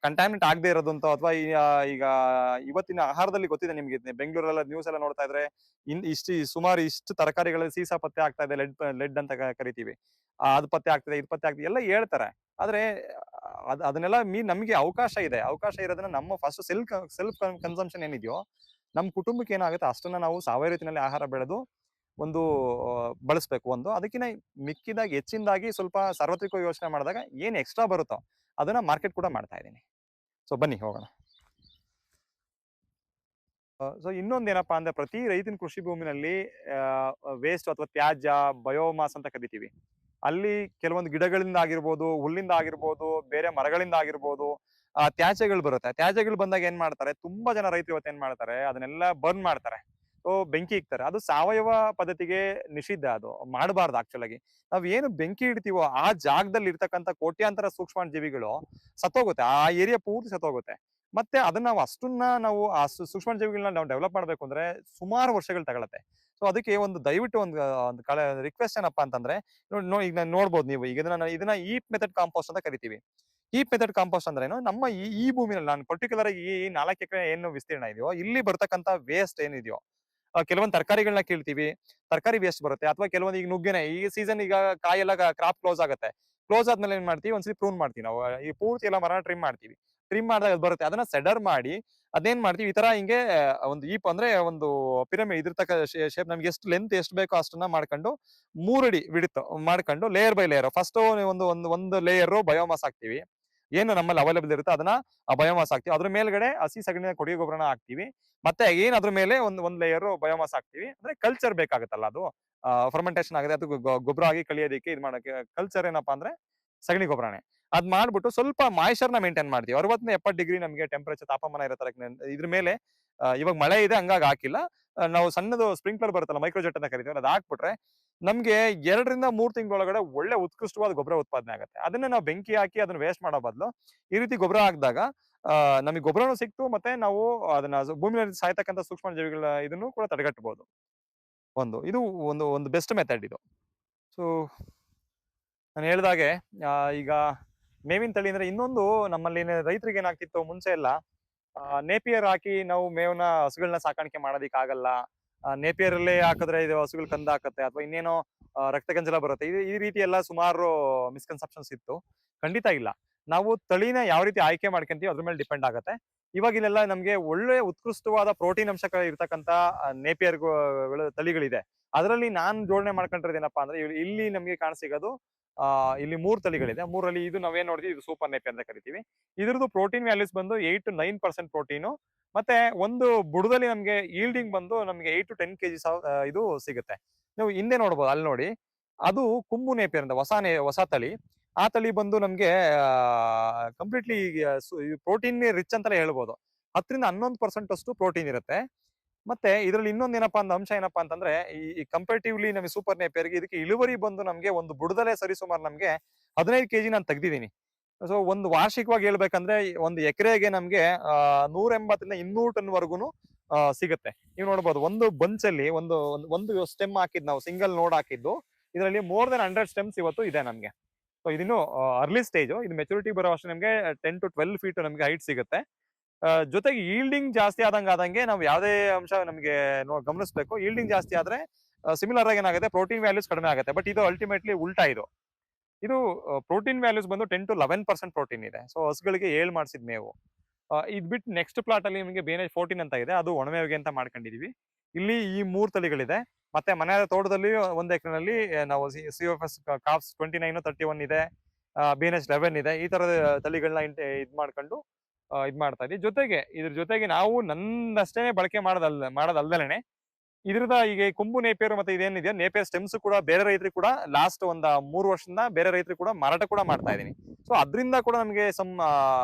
ಕಂಟಾಮಿನೇಟ್ ಆಗದೆ ಇರೋದಂತ ಅಥವಾ ಈಗ ಇವತ್ತಿನ ಆಹಾರದಲ್ಲಿ ಗೊತ್ತಿದೆ ನಿಮ್ಗೆ ಬೆಂಗಳೂರೆಲ್ಲ ನ್ಯೂಸ್ ಎಲ್ಲ ನೋಡ್ತಾ ಇದ್ರೆ ಸುಮಾರು ಇಷ್ಟು ತರಕಾರಿಗಳಲ್ಲಿ ಸೀಸ ಪತ್ತೆ ಆಗ್ತಾ ಇದೆ, ಲೆಡ್ ಅಂತ ಕರಿತೀವಿ. ಅದು ಪತ್ತೆ ಆಗ್ತದೆ, ಇದು ಪತ್ತೆ ಆಗ್ತದೆ ಎಲ್ಲ ಹೇಳ್ತಾರೆ. ಆದ್ರೆ ಅದನ್ನೆಲ್ಲ ನಮ್ಗೆ ಅವಕಾಶ ಇದೆ. ಅವಕಾಶ ಇರೋದನ್ನ ನಮ್ಮ ಫಸ್ಟ್ ಸೆಲ್ಫ್ ಕನ್ಸಂಪ್ಷನ್ ಏನಿದೆಯೋ ನಮ್ ಕುಟುಂಬಕ್ಕೆ ಏನಾಗುತ್ತೆ ಅಷ್ಟನ್ನ ನಾವು ಸಾವಯವ ರೀತಿಯಲ್ಲಿ ಆಹಾರ ಬೆಳೆದು ಒಂದು ಬಳಸ್ಬೇಕು. ಒಂದು ಅದಕ್ಕಿಂತ ಮಿಕ್ಕಿದಾಗಿ ಹೆಚ್ಚಿನದಾಗಿ ಸ್ವಲ್ಪ ಸಾರ್ವತ್ರಿಕ ಯೋಚನೆ ಮಾಡಿದಾಗ ಏನ್ ಎಕ್ಸ್ಟ್ರಾ ಬರುತ್ತೋ ಅದನ್ನ ಮಾರ್ಕೆಟ್ ಕೂಡ ಮಾಡ್ತಾ ಇದ್ದೀನಿ. ಸೊ ಬನ್ನಿ ಹೋಗೋಣ. ಸೊ ಇನ್ನೊಂದೇನಪ್ಪಾ ಅಂದ್ರೆ ಪ್ರತಿ ರೈತನ ಕೃಷಿ ಭೂಮಿನಲ್ಲಿ ವೇಸ್ಟ್ ಅಥವಾ ತ್ಯಾಜ್ಯ, ಬಯೋಮಾಸ್ ಅಂತ ಕರಿತೀವಿ. ಅಲ್ಲಿ ಕೆಲವೊಂದು ಗಿಡಗಳಿಂದ ಆಗಿರ್ಬೋದು, ಹುಲ್ಲಿಂದ ಆಗಿರ್ಬೋದು, ಬೇರೆ ಮರಗಳಿಂದ ಆಗಿರ್ಬೋದು, ತ್ಯಾಜ್ಯಗಳು ಬರುತ್ತೆ. ತ್ಯಾಜ್ಯಗಳು ಬಂದಾಗ ಏನ್ ಮಾಡ್ತಾರೆ, ತುಂಬಾ ಜನ ರೈತರು ಇವತ್ತು ಏನ್ ಮಾಡ್ತಾರೆ, ಅದನ್ನೆಲ್ಲ ಬರ್ನ್ ಮಾಡ್ತಾರೆ. ಸೊ ಬೆಂಕಿ ಇಕ್ತಾರೆ. ಅದು ಸಾವಯವ ಪದ್ಧತಿಗೆ ನಿಷಿದ್ಧ. ಅದು ಮಾಡಬಾರ್ದು ಆಕ್ಚುಲ್ ಆಗಿ. ನಾವ್ ಏನು ಬೆಂಕಿ ಇಡ್ತೀವೋ ಆ ಜಾಗದಲ್ಲಿ ಇರ್ತಕ್ಕಂಥ ಕೋಟ್ಯಾಂತರ ಸೂಕ್ಷ್ಮ ಜೀವಿಗಳು ಸತ್ತೋಗುತ್ತೆ. ಆ ಏರಿಯಾ ಪೂರ್ತಿ ಸತ್ತೋಗುತ್ತೆ. ಮತ್ತೆ ಅದನ್ನ ನಾವು ಆ ಸೂಕ್ಷ್ಮ ಜೀವಿಗಳನ್ನ ನಾವು ಡೆವಲಪ್ ಮಾಡ್ಬೇಕು ಅಂದ್ರೆ ಸುಮಾರು ವರ್ಷಗಳು ತಗೊಳತ್ತೆ. ಸೊ ಅದಕ್ಕೆ ಒಂದು ದಯವಿಟ್ಟು ಒಂದು ರಿಕ್ವೆಸ್ಟ್ ಏನಪ್ಪಾ ಅಂತಂದ್ರೆ, ಈಗ ನಾನು ನೋಡ್ಬೋದು ನೀವು ಈಗ ಇದನ್ನ ಈಪ್ ಮೆಥಡ್ ಕಾಂಪೋಸ್ಟ್ ಅಂತ ಕರಿತೀವಿ. ಈಪ್ ಮೆಥಡ್ ಕಾಂಪೋಸ್ಟ್ ಅಂದ್ರೆ ಏನು, ನಮ್ಮ ಈ ಭೂಮಿನಲ್ಲಿ ನಾನು ಪರ್ಟಿಕ್ಯುಲರ್ ಆಗಿ ಈ 4 ಎಕರೆ ಏನು ವಿಸ್ತೀರ್ಣ ಇದೆಯೋ ಇಲ್ಲಿ ಬರ್ತಕ್ಕಂಥ ವೇಸ್ಟ್ ಏನಿದೆಯೋ, ಕೆಲವೊಂದು ತರಕಾರಿಗಳನ್ನ ಕೀಳ್ತೀವಿ, ತರಕಾರಿ ವೇಸ್ಟ್ ಬರುತ್ತೆ. ಅಥವಾ ಕೆಲವೊಂದು ಈಗ ನುಗ್ಗೆನೆ ಈ ಸೀಸನ್ ಈಗ ಕಾಯೆಲ್ಲ ಕ್ರಾಪ್ ಕ್ಲೋಸ್ ಆಗುತ್ತೆ. ಕ್ಲೋಸ್ ಆದ್ಮೇಲೆ ಏನ್ ಮಾಡ್ತೀವಿ, ಒಂದ್ಸತಿ ಪ್ರೂನ್ ಮಾಡ್ತೀವಿ ನಾವು. ಈ ಪೂರ್ತಿ ಎಲ್ಲ ಮರ ಟ್ರಿಮ್ ಮಾಡ್ತೀವಿ. ಟ್ರಿಮ್ ಮಾಡಿದಾಗ ಅದು ಬರುತ್ತೆ. ಅದನ್ನ ಸೆಡರ್ ಮಾಡಿ ಅದೇನ್ ಮಾಡ್ತೀವಿ, ಈ ತರ ಹಿಂಗೆ ಒಂದು ಈಪ್ ಅಂದ್ರೆ ಒಂದು ಪಿರಮಿಡ್ ಇದ್ರ ತಕ್ಕ ಶೇಪ್ ನಮ್ಗೆ ಎಷ್ಟು ಲೆಂತ್ ಎಷ್ಟು ಬೇಕೋ ಅಷ್ಟನ್ನ ಮಾಡ್ಕೊಂಡು 3 ಅಡಿ ವಿಡ್ತ್ ಮಾಡ್ಕೊಂಡು ಲೇಯರ್ ಬೈ ಲೇಯರ್ ಫಸ್ಟ್ ಒಂದು ಲೇಯರ್ ಬಯೋಮಾಸ್ ಹಾಕ್ತಿವಿ. ಏನು ನಮ್ಮಲ್ಲಿ ಅವೈಲೇಬಲ್ ಇರುತ್ತೆ ಅದನ್ನ ಬಯೋಮಾಸ್ ಹಾಕ್ತಿವಿ. ಅದ್ರ ಮೇಲ್ಗಡೆ ಹಸಿ ಸಗಣಿನ ಕೊಟ್ಟಿಗೆ ಗೊಬ್ಬರನ ಹಾಕ್ತಿವಿ. ಮತ್ತೆ ಏನ್ ಅದ್ರ ಮೇಲೆ ಒಂದ್ ಲೇಯರ್ ಬಯೋಮಾಸ್ ಹಾಕ್ತಿವಿ. ಅಂದ್ರೆ ಕಲ್ಚರ್ ಬೇಕಾಗುತ್ತಲ್ಲ, ಅದು ಫರ್ಮೆಂಟೇಶನ್ ಆಗಿದೆ, ಅದು ಗೊಬ್ಬರ ಆಗಿ ಕಳಿಯೋದಕ್ಕೆ ಇದು ಮಾಡಕ್ಕೆ ಕಲ್ಚರ್ ಏನಪ್ಪಾ ಅಂದ್ರೆ ಸಗಣಿ ಗೊಬ್ಬರನೇ. ಅದ್ ಮಾಡ್ಬಿಟ್ಟು ಸ್ವಲ್ಪ ಮಾಯಿಶ್ಚರ್ನ ಮೇಂಟೈನ್ ಮಾಡ್ತೀವಿ. 60-70 ಡಿಗ್ರಿ ನಮಗೆ ಟೆಂಪರೇಚರ್ ತಾಪಮಾನ ಇರೋ ತರ ಇದ್ರ ಮೇಲೆ ಇವಾಗ ಮಳೆ ಇದೆ ಹಂಗಾಗಿ ಹಾಕಿಲ್ಲ. ನಾವು ಸಣ್ಣದು ಸ್ಪ್ರಿಂಕ್ಲರ್ ಬರುತ್ತಲ್ಲ, ಮೈಕ್ರೋಜೆಟ್ ಅಂತ ಕರಿತೀವಿ, ಅದ್ ಹಾಕ್ಬಿಟ್ರೆ ನಮ್ಗೆ 2-3 ತಿಂಗಳೊಳಗಡೆ ಒಳ್ಳೆ ಉತ್ಕೃಷ್ಟವಾದ ಗೊಬ್ಬರ ಉತ್ಪಾದನೆ ಆಗುತ್ತೆ. ಅದನ್ನ ನಾವು ಬೆಂಕಿ ಹಾಕಿ ಅದನ್ನ ವೇಸ್ಟ್ ಮಾಡೋ ಬದಲು ಈ ರೀತಿ ಗೊಬ್ಬರ ಹಾಕಿದಾಗ ನಮಗೆ ಗೊಬ್ಬರನೂ ಸಿಕ್ತು, ಮತ್ತೆ ನಾವು ಅದನ್ನ ಭೂಮಿಯಲ್ಲಿ ಸಾಯ್ತಕ್ಕಂಥ ಸೂಕ್ಷ್ಮ ಜೀವಿಗಳ ಇದನ್ನು ಕೂಡ ತಡೆಗಟ್ಟಬಹುದು. ಇದು ಒಂದು ಬೆಸ್ಟ್ ಮೆಥಡ್ ಇದು. ಸೊ ನಾನು ಹೇಳ್ದಾಗೆ ಈಗ ಮೇವಿನ ತಳಿ ಅಂದ್ರೆ ಇನ್ನೊಂದು ನಮ್ಮಲ್ಲಿ ರೈತರಿಗೆ ಏನಾಗ್ತಿತ್ತು ಮುಂಚೆ ಎಲ್ಲ, ನೇಪಿಯರ್ ಹಾಕಿ ನಾವು ಮೇವನ್ನ ಹಸುಗಳನ್ನ ಸಾಕಾಣಿಕೆ ಮಾಡೋದಿಕ್ ಆಗಲ್ಲ. ನೇಪಿಯರ್ ಅಲ್ಲೇ ಹಾಕಿದ್ರೆ ಇದು ಹಸುಗಳು ಕಂದ ಹಾಕತ್ತೆ ಅಥವಾ ಇನ್ನೇನೋ ರಕ್ತ ಗಂಜಲ ಬರುತ್ತೆ. ಈ ರೀತಿ ಎಲ್ಲ ಸುಮಾರು ಮಿಸ್ಕನ್ಸೆಪ್ಷನ್ಸ್ ಇತ್ತು. ಖಂಡಿತ ಇಲ್ಲ. ನಾವು ತಳಿನ ಯಾವ ರೀತಿ ಆಯ್ಕೆ ಮಾಡ್ಕೊಂತೀವಿ ಅದ್ರ ಮೇಲೆ ಡಿಪೆಂಡ್ ಆಗತ್ತೆ. ಇವಾಗ ಇಲ್ಲೆಲ್ಲ ನಮ್ಗೆ ಒಳ್ಳೆ ಉತ್ಕೃಷ್ಟವಾದ ಪ್ರೋಟೀನ್ ಅಂಶ ಇರ್ತಕ್ಕಂತ ನೇಪಿಯರ್ ತಳಿಗಳಿದೆ. ಅದರಲ್ಲಿ ನಾನ್ ಜೋಡಣೆ ಮಾಡ್ಕೊಂಡಿರೋದು ಏನಪ್ಪಾ ಅಂದ್ರೆ, ಇಲ್ಲಿ ನಮ್ಗೆ ಕಾಣಸಿಗೋದು ಇಲ್ಲಿ 3 ತಳಿಗಳಿದೆ. 3ರಲ್ಲಿ ಇದು ನಾವೇನ್ ನೋಡ್ತೀವಿ, ಇದು ಸೂಪರ್ ನೇಪಿಯರ್ ಅಂತ ಕರಿತೀವಿ. ಇದ್ರದ್ದು ಪ್ರೋಟೀನ್ ವ್ಯಾಲ್ಯೂಸ್ ಬಂದು 8-9% ಪ್ರೋಟೀನು. ಮತ್ತೆ ಒಂದು ಬುಡದಲ್ಲಿ ನಮ್ಗೆ ಈಲ್ಡಿಂಗ್ ಬಂದು ನಮ್ಗೆ 8-10 ಕೆಜಿ ಇದು ಸಿಗುತ್ತೆ. ನೀವು ಹಿಂದೆ ನೋಡ್ಬೋದು, ಅಲ್ಲಿ ನೋಡಿ, ಅದು ಕುಂಬು ನೇಪಿಯರ್ ಅಂತ ಹೊಸ ತಳಿ. ಆ ತಳಿ ಬಂದು ನಮ್ಗೆ ಕಂಪ್ಲೀಟ್ಲಿ ಪ್ರೋಟೀನ್ ರಿಚ್ ಅಂತಾನೆ ಹೇಳ್ಬೋದು. 10-11% ಅಷ್ಟು ಪ್ರೋಟೀನ್ ಇರುತ್ತೆ. ಮತ್ತೆ ಇದ್ರಲ್ಲಿ ಇನ್ನೊಂದ್ ಅಂಶ ಏನಪ್ಪಾ ಅಂತಂದ್ರೆ, ಈ ಕಂಪೇರಿಟಿವ್ಲಿ ನಮಗೆ ಸೂಪರ್ ನೇಪಿಯರ್ಗೆ ಇದಕ್ಕೆ ಇಳುವರಿ ಬಂದು ನಮ್ಗೆ ಒಂದು ಬುಡದಲ್ಲೇ ಸರಿಸುಮಾರು ನಮ್ಗೆ 15 ಕೆಜಿ ನಾನು ತೆಗ್ದಿದ್ದೀನಿ. ಸೊ ಒಂದು ವಾರ್ಷಿಕವಾಗಿ ಹೇಳ್ಬೇಕಂದ್ರೆ ಒಂದು ಎಕರೆಗೆ ನಮ್ಗೆ 180-200 ಟನ್ ವರ್ಗುನು ಸಿಗುತ್ತೆ. ನೀವು ನೋಡ್ಬೋದು, ಒಂದು ಬಂಚಲ್ಲಿ ಒಂದು ಸ್ಟೆಮ್ ಹಾಕಿದ್ ನಾವು ಸಿಂಗಲ್ ನೋಡ್ ಹಾಕಿದ್ದು, ಇದರಲ್ಲಿ ಮೋರ್ ದೆನ್ 100 ಸ್ಟೆಮ್ಸ್ ಇವತ್ತು ಇದೆ ನಮ್ಗೆ. ಸೊ ಇದಿನ್ನು ಅರ್ಲಿ ಸ್ಟೇಜ್. ಇದು ಮೆಚುರಿಟಿ ಬರೋ ಅಷ್ಟೇ ನಮ್ಗೆ 10-12 ಫೀಟ್ ನಮ್ಗೆ ಹೈಟ್ ಸಿಗುತ್ತೆ. ಜೊತೆಗೆ ಈಲ್ಡಿಂಗ್ ಜಾಸ್ತಿ ಆದಂಗೆ ನಾವು ಯಾವುದೇ ಅಂಶ ನಮ್ಗೆ ಗಮನಿಸಬೇಕು. ಈಲ್ಡಿಂಗ್ ಜಾಸ್ತಿ ಆದ್ರೆ ಸಿಮಿಲರ್ ಆಗಿ ಏನಾಗುತ್ತೆ, ಪ್ರೋಟೀನ್ ವ್ಯಾಲ್ಯೂಸ್ ಕಡಿಮೆ ಆಗುತ್ತೆ. ಬಟ್ ಇದು ಅಲ್ಟಿಮೇಟ್ಲಿ ಉಲ್ಟಾ. ಇದು ಪ್ರೋಟೀನ್ ವ್ಯಾಲ್ಯೂಸ್ ಬಂದು 10-11% ಪ್ರೋಟೀನ್ ಇದೆ. ಸೊ ಹಸುಗಳಿಗೆ 7 ಮಾಡಿಸಿದ ಮೇವು. ಇದ್ ಬಿಟ್ಟು ನೆಕ್ಸ್ಟ್ ಪ್ಲಾಟ್ ಅಲ್ಲಿ ನಿಮಗೆ ಬೇನೇಜ್ 14 ಅಂತ ಇದೆ, ಅದು ಒಣಮೇವಿಗೆ ಅಂತ ಮಾಡ್ಕೊಂಡಿದೀವಿ. ಇಲ್ಲಿ ಈ 3 ತಳಿಗಳಿದೆ. ಮತ್ತೆ ಮನೆ ತೋಟದಲ್ಲಿ 1 ಎಕರೆನಲ್ಲಿ ನಾವು CFS ಕಾಫ್ಸ್ 29, 31 ಇದೆ, BNH 11 ಇದೆ. ಈ ತರದ ತಳಿಗಳನ್ನ ಇದ್ ಮಾಡ್ಕೊಂಡು ಇದ್ ಮಾಡ್ತಾ ಇದೀವಿ. ಇದ್ರ ಜೊತೆಗೆ ನಾವು ನನ್ನಷ್ಟೇನೆ ಬಳಕೆ ಮಾಡೋದಲ್ದಲೇನೆ ಇದ್ರದ ಈಗ ಕುಂಬು ನೇಪಿಯರ್ ಮತ್ತೆ ಇದೇನಿದೆ ನೇಪಿಯರ್ ಸ್ಟೆಮ್ಸ್ ಕೂಡ ಬೇರೆ ರೈತರಿಗೆ ಕೂಡ ಲಾಸ್ಟ್ 3 ವರ್ಷದಿಂದ ಬೇರೆ ರೈತರಿಗೆ ಕೂಡ ಮಾರಾಟ ಕೂಡ ಮಾಡ್ತಾ ಇದೀನಿ. ಸೊ ಅದ್ರಿಂದ ಕೂಡ ನಮಗೆ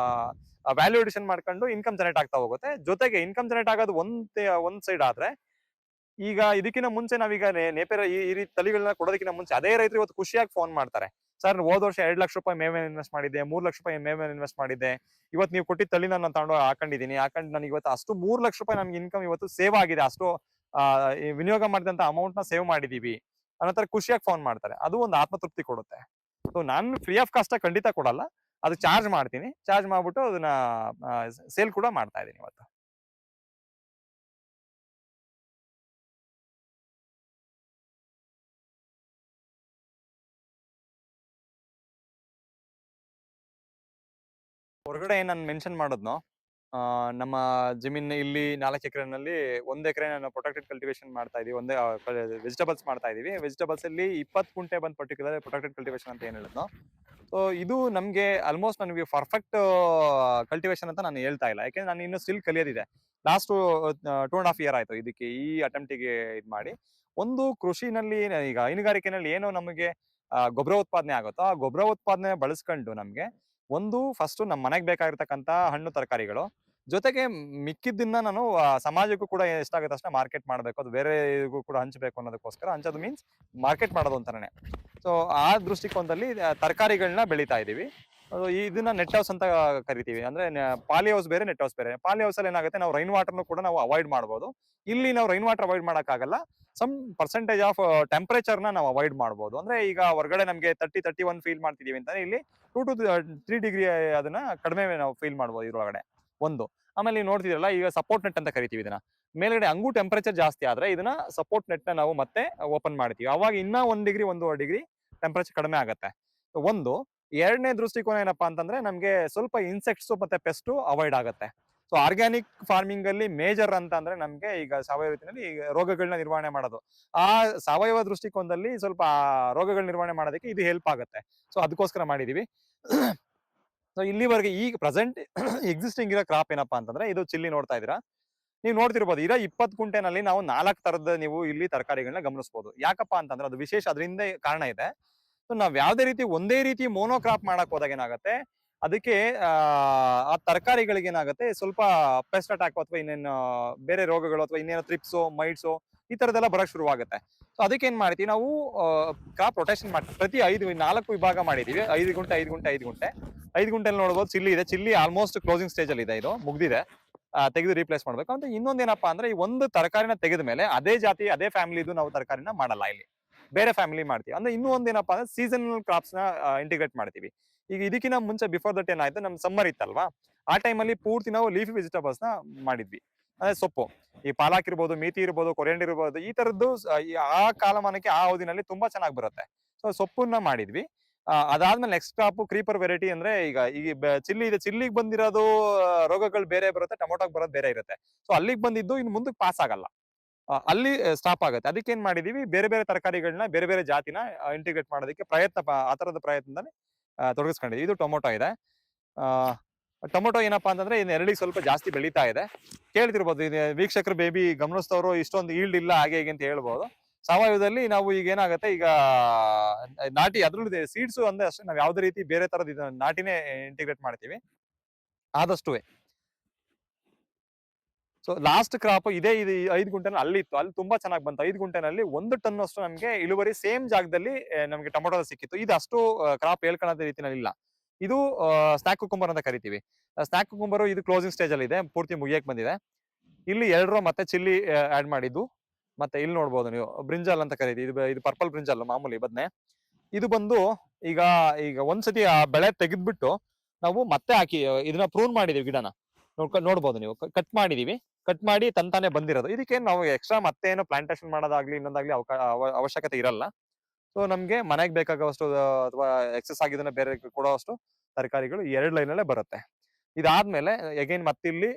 ವ್ಯಾಲ್ಯೂ ಅಡಿಷನ್ ಮಾಡ್ಕೊಂಡು ಇನ್ಕಮ್ ಜನರೇಟ್ ಆಗ್ತಾ ಹೋಗುತ್ತೆ. ಜೊತೆಗೆ ಇನ್ಕಮ್ ಜನರೇಟ್ ಆಗೋದು ಒಂದ್ ಸೈಡ್ ಆದ್ರೆ, ಈಗ ಇದಕ್ಕಿಂತ ಮುಂಚೆ ನಾವೀಗ ನೇಪಿಯರ್ ಈ ರೀತಿ ತಳಿಗಳನ್ನ ಕೊಡೋದಕ್ಕಿಂತ ಮುಂಚೆ ಅದೇ ರೈತರು ಇವತ್ತು ಖುಷಿಯಾಗಿ ಫೋನ್ ಮಾಡ್ತಾರೆ, ಸರ್ ಹೋದ ವರ್ಷ 2 ಲಕ್ಷ ರೂಪಾಯಿ ಮೇವಿನ ಇನ್ವೆಸ್ಟ್ ಮಾಡಿದ್ದೆ, 3 ಲಕ್ಷ ರೂಪಾಯಿ ಮೇವಿನ ಇನ್ವೆಸ್ಟ್ ಮಾಡಿದ್ದೆ, ಇವತ್ತು ನೀವು ಕೊಟ್ಟಿದ್ದ ತಳಿನ ನಾನು ತಗೊಂಡು ಹಾಕೊಂಡು ನನಗೆ ಇವತ್ತು ಅಷ್ಟು 3 ಲಕ್ಷ ರೂಪಾಯಿ ನಮ್ಗೆ ಇನ್ಕಮ್ ಇವತ್ತು ಸೇವ್ ಆಗಿದೆ, ಅಷ್ಟು ವಿನಿಯೋಗ ಮಾಡಿದಂತ ಅಮೌಂಟ್ ನ ಸೇವ್ ಮಾಡಿದೀವಿ. ಅನಂತರ ಖುಷಿಯಾಗಿ ಫೋನ್ ಮಾಡ್ತಾರೆ. ಅದು ಒಂದು ಆತ್ಮತೃಪ್ತಿ ಕೊಡುತ್ತೆ. ಸೊ ನಾನು ಫ್ರೀ ಆಫ್ ಕಾಸ್ಟ್ ಖಂಡಿತ ಕೊಡಲ್ಲ. ಅದು ಚಾರ್ಜ್ ಮಾಡ್ತೀನಿ. ಚಾರ್ಜ್ ಮಾಡ್ಬಿಟ್ಟು ಅದನ್ನ ಸೇಲ್ ಕೂಡ ಮಾಡ್ತಾ ಇದೀನಿ ಇವತ್ತು. ಹೊರಗಡೆ ಏನ್ ನಾನ್ ಮೆನ್ಷನ್ ಮಾಡಿದ್ನೋ, ನಮ್ಮ ಜಮೀನ್ ಇಲ್ಲಿ 4 ಎಕರೆನಲ್ಲಿ 1 ಎಕರೆ ನಾನು ಪ್ರೊಟೆಕ್ಟೆಡ್ ಕಲ್ಟಿವೇಶನ್ ಮಾಡ್ತಾ ಇದೀವಿ. ಒಂದೇ ವೆಜಿಟಬಲ್ಸ್ ಮಾಡ್ತಾ ಇದೀವಿ. ವೆಜಿಟಬಲ್ಸ್ ಅಲ್ಲಿ 20 ಗುಂಟೆ ಬಂದ್ ಪರ್ಟಿಕ್ಯುಲರ್ ಪ್ರೊಟೆಕ್ಟೆಡ್ ಕಲ್ಟಿವೇಶನ್ ಅಂತ ಏನ್ ಹೇಳಿದ್ನೋ. ಸೊ ಇದು ನಮ್ಗೆ ಆಲ್ಮೋಸ್ಟ್ ನನಗೆ ಪರ್ಫೆಕ್ಟ್ ಕಲ್ಟಿವೇಶನ್ ಅಂತ ನಾನು ಹೇಳ್ತಾ ಇಲ್ಲ. ಯಾಕೆಂದ್ರೆ ನಾನು ಇನ್ನು ಸ್ಟಿಲ್ ಕಲಿಯೋದಿದೆ. ಲಾಸ್ಟ್ 2.5 ಇಯರ್ ಆಯ್ತು ಇದಕ್ಕೆ ಈ ಅಟೆಂಪ್ಟಿಗೆ ಇದ್ ಮಾಡಿ. ಒಂದು ಕೃಷಿನಲ್ಲಿ ಈಗ ಹೈನುಗಾರಿಕೆನಲ್ಲಿ ಏನು ನಮಗೆ ಗೊಬ್ಬರ ಉತ್ಪಾದನೆ ಆಗುತ್ತೋ, ಆ ಗೊಬ್ಬರ ಉತ್ಪಾದನೆ ಬಳಸ್ಕೊಂಡು ನಮ್ಗೆ ಒಂದು ಫಸ್ಟ್ ನಮ್ಮ ಮನೆಗೆ ಬೇಕಾಗಿರ್ತಕ್ಕಂತ ಹಣ್ಣು ತರಕಾರಿಗಳು, ಜೊತೆಗೆ ಮಿಕ್ಕಿದ್ದನ್ನ ನಾನು ಸಮಾಜಕ್ಕೂ ಕೂಡ ಎಷ್ಟಾಗುತ್ತೆ ಅಷ್ಟೇ ಮಾರ್ಕೆಟ್ ಮಾಡ್ಬೇಕು. ಅದು ಬೇರೆಗೂ ಕೂಡ ಹಂಚಬೇಕು ಅನ್ನೋದಕ್ಕೋಸ್ಕರ, ಹಂಚೋದು ಮೀನ್ಸ್ ಮಾರ್ಕೆಟ್ ಮಾಡೋದು ಅಂತಾನೆ. ಸೊ ಆ ದೃಷ್ಟಿಕೋನದಲ್ಲಿ ತರಕಾರಿಗಳನ್ನ ಬೆಳೀತಾ ಇದೀವಿ. ಇದನ್ನ ನೆಟ್ ಹೌಸ್ ಅಂತ ಕರಿತೀವಿ. ಅಂದ್ರೆ ಪಾಲಿ ಹೌಸ್ ಬೇರೆ, ನೆಟ್ ಹೌಸ್ ಬೇರೆ. ಪಾಲಿ ಹೌಸ್ ಅಲ್ಲಿ ಏನಾಗುತ್ತೆ, ನಾವು ರೈನ್ ವಾಟರ್ನು ಕೂಡ ನಾವು ಅವಾಯ್ಡ್ ಮಾಡ್ಬೋದು. ಇಲ್ಲಿ ನಾವು ರೈನ್ ವಾಟರ್ ಅವಾಯ್ಡ್ ಮಾಡಕ್ಕಾಗಲ್ಲ. ಸಮ್ ಪರ್ಸೆಂಟೇಜ್ ಆಫ್ ಟೆಂಪರೇಚರ್ ನ ನಾವು ಅವಾಯ್ಡ್ ಮಾಡ್ಬೋದು. ಅಂದ್ರೆ ಈಗ ಹೊರಗಡೆ ನಮ್ಗೆ 31 ಫೀಲ್ ಮಾಡ್ತಿದೀವಿ ಅಂತ ಇಲ್ಲಿ 2 to 3 ಡಿಗ್ರಿ ಅದನ್ನ ಕಡಿಮೆ ನಾವು ಫೀಲ್ ಮಾಡ್ಬೋದು ಇದ್ರೊಳಗಡೆ. ಒಂದು ಆಮೇಲೆ ನೀವು ನೋಡ್ತಿದ್ರಲ್ಲ, ಈಗ ಸಪೋರ್ಟ್ ನೆಟ್ ಅಂತ ಕರಿತೀವಿ ಇದನ್ನ. ಮೇಲ್ಗಡೆ ಹಂಗೂ ಟೆಂಪರೇಚರ್ ಜಾಸ್ತಿ ಆದ್ರೆ ಇದನ್ನ ಸಪೋರ್ಟ್ ನೆಟ್ ನ ನಾವು ಮತ್ತೆ ಓಪನ್ ಮಾಡ್ತೀವಿ. ಅವಾಗ ಇನ್ನ 1 ಡಿಗ್ರಿ 1.5 ಡಿಗ್ರಿ ಟೆಂಪರೇಚರ್ ಕಡಿಮೆ ಆಗುತ್ತೆ. ಒಂದು ಎರಡನೇ ದೃಷ್ಟಿಕೋನ ಏನಪ್ಪಾ ಅಂತಂದ್ರೆ, ನಮ್ಗೆ ಸ್ವಲ್ಪ ಇನ್ಸೆಕ್ಟ್ಸ್ ಮತ್ತೆ ಪೆಸ್ಟ್ ಅವಾಯ್ಡ್ ಆಗುತ್ತೆ. ಸೊ ಆರ್ಗ್ಯಾನಿಕ್ ಫಾರ್ಮಿಂಗ್ ಅಲ್ಲಿ ಮೇಜರ್ ಅಂತ ಅಂದ್ರೆ ನಮ್ಗೆ ಈಗ ಸಾವಯವ ರೀತಿಯಲ್ಲಿ ಈಗ ರೋಗಗಳನ್ನ ನಿರ್ವಹಣೆ ಮಾಡೋದು. ಆ ಸಾವಯವ ದೃಷ್ಟಿಕೋನದಲ್ಲಿ ಸ್ವಲ್ಪ ರೋಗಗಳ ನಿರ್ವಹಣೆ ಮಾಡೋದಕ್ಕೆ ಇದು ಹೆಲ್ಪ್ ಆಗುತ್ತೆ. ಸೊ ಅದಕ್ಕೋಸ್ಕರ ಮಾಡಿದೀವಿ. ಸೊ ಇಲ್ಲಿವರೆಗೆ ಈಗ ಪ್ರೆಸೆಂಟ್ ಎಕ್ಸಿಸ್ಟಿಂಗ್ ಇರೋ ಕ್ರಾಪ್ ಏನಪ್ಪಾ ಅಂತಂದ್ರೆ, ಇದು ಚಿಲ್ಲಿ ನೋಡ್ತಾ ಇದೀರಾ. ನೀವು ನೋಡ್ತಿರ್ಬೋದು, ಇರೋ 20 ಗುಂಟೆನಲ್ಲಿ ನಾವು 4 ತರದ ನೀವು ಇಲ್ಲಿ ತರಕಾರಿಗಳನ್ನ ಗಮನಿಸಬಹುದು. ಯಾಕಪ್ಪ ಅಂತಂದ್ರೆ ಅದು ವಿಶೇಷ, ಅದರಿಂದ ಕಾರಣ ಇದೆ. ಸೊ ನಾವ್ ಯಾವ್ದೇ ರೀತಿ ಒಂದೇ ರೀತಿ ಮೋನೋ ಕ್ರಾಪ್ ಮಾಡಕ್ ಹೋದಾಗ ಏನಾಗುತ್ತೆ, ಅದಕ್ಕೆ ಆ ತರಕಾರಿಗಳಿಗೆ ಏನಾಗುತ್ತೆ, ಸ್ವಲ್ಪ ಪೆಸ್ಟ್ ಅಟ್ಯಾಕ್ ಅಥವಾ ಇನ್ನೇನು ಬೇರೆ ರೋಗಗಳು ಅಥವಾ ಇನ್ನೇನು ಥ್ರಿಪ್ಸು ಮೈಟ್ಸು ಈ ತರದೆಲ್ಲ ಬರಕ್ ಶುರುವಾಗುತ್ತೆ. ಸೊ ಅದಕ್ಕೆ ಏನ್ ಮಾಡ್ತೀವಿ ನಾವು, ಕ್ರಾಪ್ ರೊಟೇಷನ್ ಮಾಡ್ತೀವಿ. ಪ್ರತಿ 4 ವಿಭಾಗ ಮಾಡಿದೀವಿ. 5 ಗುಂಟೆ 5 ಗುಂಟೆ 5 ಗುಂಟೆ 5 ಗುಂಟೆಲ್ಲಿ ನೋಡ್ಬೋದು ಚಿಲ್ಲಿ ಇದೆ. ಚಿಲ್ಲಿ ಆಲ್ಮೋಸ್ಟ್ ಕ್ಲೋಸಿಂಗ್ ಸ್ಟೇಜ್ ಅಲ್ಲಿ ಇದೆ, ಇದು ಮುಗ್ದಿದೆ. ತೆಗೆದು ರೀಪ್ಲೇಸ್ ಮಾಡ್ಬೇಕು ಅಂತ. ಇನ್ನೊಂದೇನಪ್ಪಾ ಅಂದ್ರೆ, ಈ ಒಂದು ತರಕಾರಿನ ತೆಗೆದ ಮೇಲೆ ಅದೇ ಜಾತಿ ಅದೇ ಫ್ಯಾಮಿಲಿದು ನಾವು ತರಕಾರಿನ ಮಾಡಲ್ಲ, ಇಲ್ಲಿ ಬೇರೆ ಫ್ಯಾಮಿಲಿ ಮಾಡ್ತೀವಿ. ಅಂದ್ರೆ ಇನ್ನೂ ಒಂದೇನಪ್ಪಾ ಅಂದ್ರೆ, ಸೀಸನಲ್ ಕ್ರಾಪ್ಸ್ ನ ಇಂಟಿಗ್ರೇಟ್ ಮಾಡ್ತೀವಿ. ಈಗ ಇದಕ್ಕಿಂತ ಮುಂಚೆ ಬಿಫೋರ್ ದಟ್ ಏನಾಯ್ತು, ನಮ್ ಸಮ್ಮರ್ ಇತ್ತಲ್ವಾ, ಆ ಟೈಮಲ್ಲಿ ಪೂರ್ತಿ ನಾವು ಲೀಫಿ ವೆಜಿಟಬಲ್ಸ್ ನ ಮಾಡಿದ್ವಿ. ಅಂದ್ರೆ ಸೊಪ್ಪು, ಈ ಪಾಲಾಕ್ ಇರ್ಬೋದು, ಮೇಥಿ ಇರ್ಬೋದು, ಕೊರಿಯಂಡರ್ ಇರ್ಬೋದು, ಈ ತರದ್ದು ಆ ಕಾಲಮಾನಕ್ಕೆ ಆ ಅವಧಿನಲ್ಲಿ ತುಂಬಾ ಚೆನ್ನಾಗಿ ಬರುತ್ತೆ. ಸೊ ಸೊಪ್ಪನ್ನ ಮಾಡಿದ್ವಿ. ಅದಾದ್ಮೇಲೆ ನೆಕ್ಸ್ಟ್ ಕ್ರಾಪ್ ಕ್ರೀಪರ್ ವೆರೈಟಿ. ಅಂದ್ರೆ ಈಗ ಚಿಲ್ಲಿ ಇದೆ. ಚಿಲ್ಲಿಗೆ ಬಂದಿರೋದು ರೋಗಗಳು ಬೇರೆ ಬರುತ್ತೆ, ಟೊಮೊಟೊಗೆ ಬರೋದು ಬೇರೆ ಇರುತ್ತೆ. ಸೊ ಅಲ್ಲಿಗೆ ಬಂದಿದ್ದು ಇನ್ನು ಮುಂದಕ್ಕೆ ಪಾಸ್ ಆಗಲ್ಲ, ಅಲ್ಲಿ ಸ್ಟಾಪ್ ಆಗುತ್ತೆ. ಅದಕ್ಕೆ ಏನ್ ಮಾಡಿದೀವಿ, ಬೇರೆ ಬೇರೆ ತರಕಾರಿಗಳನ್ನ ಬೇರೆ ಬೇರೆ ಜಾತಿನ ಇಂಟಿಗ್ರೇಟ್ ಮಾಡೋದಕ್ಕೆ ಆ ತರದ ಪ್ರಯತ್ನದಲ್ಲಿ ತೊಡಗಿಸ್ಕೊಂಡಿದ್ವಿ. ಇದು ಟೊಮೊಟೊ ಇದೆ. ಆ ಟೊಮೊಟೊ ಏನಪ್ಪಾ ಅಂತಂದ್ರೆ, ಇನ್ನು ನೆರಳಿಗೆ ಸ್ವಲ್ಪ ಜಾಸ್ತಿ ಬೆಳೀತಾ ಇದೆ. ಕೇಳ್ತಿರ್ಬೋದು, ವೀಕ್ಷಕರು ಬೇಬಿ ಗಮನಿಸ್ತವ್ರು ಇಷ್ಟೊಂದು ಈಲ್ಡ್ ಇಲ್ಲ ಹಾಗೆ ಹೀಗೆ ಅಂತ ಹೇಳ್ಬೋದು. ಸಾವಯವದಲ್ಲಿ ನಾವು ಈಗ ಏನಾಗುತ್ತೆ, ಈಗ ನಾಟಿ ಅದ್ರಲ್ಲೂ ಸೀಡ್ಸ್ ಅಂದ್ರೆ ಅಷ್ಟೇ, ನಾವು ಯಾವ್ದೇ ರೀತಿ ಬೇರೆ ತರದ ನಾಟಿನೇ ಇಂಟಿಗ್ರೇಟ್ ಮಾಡ್ತೀವಿ ಆದಷ್ಟು. ಸೊ ಲಾಸ್ಟ್ ಕ್ರಾಪ್ ಇದೆ, ಇದು 5 ಗುಂಟೆನಲ್ಲಿ ಅಲ್ಲಿ ಇತ್ತು. ಅಲ್ಲಿ ತುಂಬಾ ಚೆನ್ನಾಗಿ ಬಂತು. 5 ಗುಂಟೆನಲ್ಲಿ 1 ಟನ್ ಅಷ್ಟು ನಮ್ಗೆ ಇಳುವರಿ ಸೇಮ್ ಜಾಗದಲ್ಲಿ ನಮ್ಗೆ ಟೊಮೊಟೊ ಸಿಕ್ಕಿತ್ತು. ಇದು ಅಷ್ಟು ಕ್ರಾಪ್ ಹೇಳ್ಕೊಳ್ಳೋದ ರೀತಿನಲ್ಲಿ ಇಲ್ಲ. ಇದು ಸ್ನ್ಯಾಕ್ ಕುಕುಂಬರ್ ಅಂತ ಕರಿತೀವಿ. ಸ್ನ್ಯಾಕ್ ಕುಕುಂಬರ್ ಇದು ಕ್ಲೋಸಿಂಗ್ ಸ್ಟೇಜ್ ಅಲ್ಲಿ ಇದೆ, ಪೂರ್ತಿ ಮುಗಿಯಕ್ ಬಂದಿದೆ. ಇಲ್ಲಿ 2 ರೋ ಮತ್ತೆ ಚಿಲ್ಲಿ ಆಡ್ ಮಾಡಿದ್ದು. ಮತ್ತೆ ಇಲ್ಲಿ ನೋಡ್ಬೋದು ನೀವು ಬ್ರಿಂಜಾಲ್ ಅಂತ ಕರೀತೀವಿ. ಇದು ಪರ್ಪಲ್ ಬ್ರಿಂಜಾಲ್, ಮಾಮೂಲಿ ಬದ್ನೆ. ಇದು ಬಂದು ಈಗ ಈಗ ಒಂದ್ಸತಿ ಆ ಬೆಳೆ ತೆಗೆದ್ಬಿಟ್ಟು ನಾವು ಮತ್ತೆ ಹಾಕಿ ಇದನ್ನ ಪ್ರೂನ್ ಮಾಡಿದೀವಿ. ಗಿಡನ ನೋಡ್ಬೋದು ನೀವು, ಕಟ್ ಮಾಡಿದೀವಿ. ಕಟ್ ಮಾಡಿ ತಂತಾನೆ ಬಂದಿರೋದು. ಇದಕ್ಕೆ ನಾವು ಎಕ್ಸ್ಟ್ರಾ ಮತ್ತೇನು ಪ್ಲಾಂಟೇಶನ್ ಮಾಡೋದಾಗ್ಲಿ ಇನ್ನೊಂದಾಗ್ಲಿ ಅವಶ್ಯಕತೆ ಇರಲ್ಲ. ಸೊ ನಮ್ಗೆ ಮನೆಗೆ ಬೇಕಾಗುವಷ್ಟು ಅಥವಾ ಎಕ್ಸೆಸ್ ಆಗಿದ್ದನ್ನ ಬೇರೆ ಕೊಡುವಷ್ಟು ತರಕಾರಿಗಳು 2 ಲೈನ್ ಅಲ್ಲೇ ಬರುತ್ತೆ. ಇದಾದ್ಮೇಲೆ ಅಗೈನ್ ಮತ್ತಿಲ್ಲಿ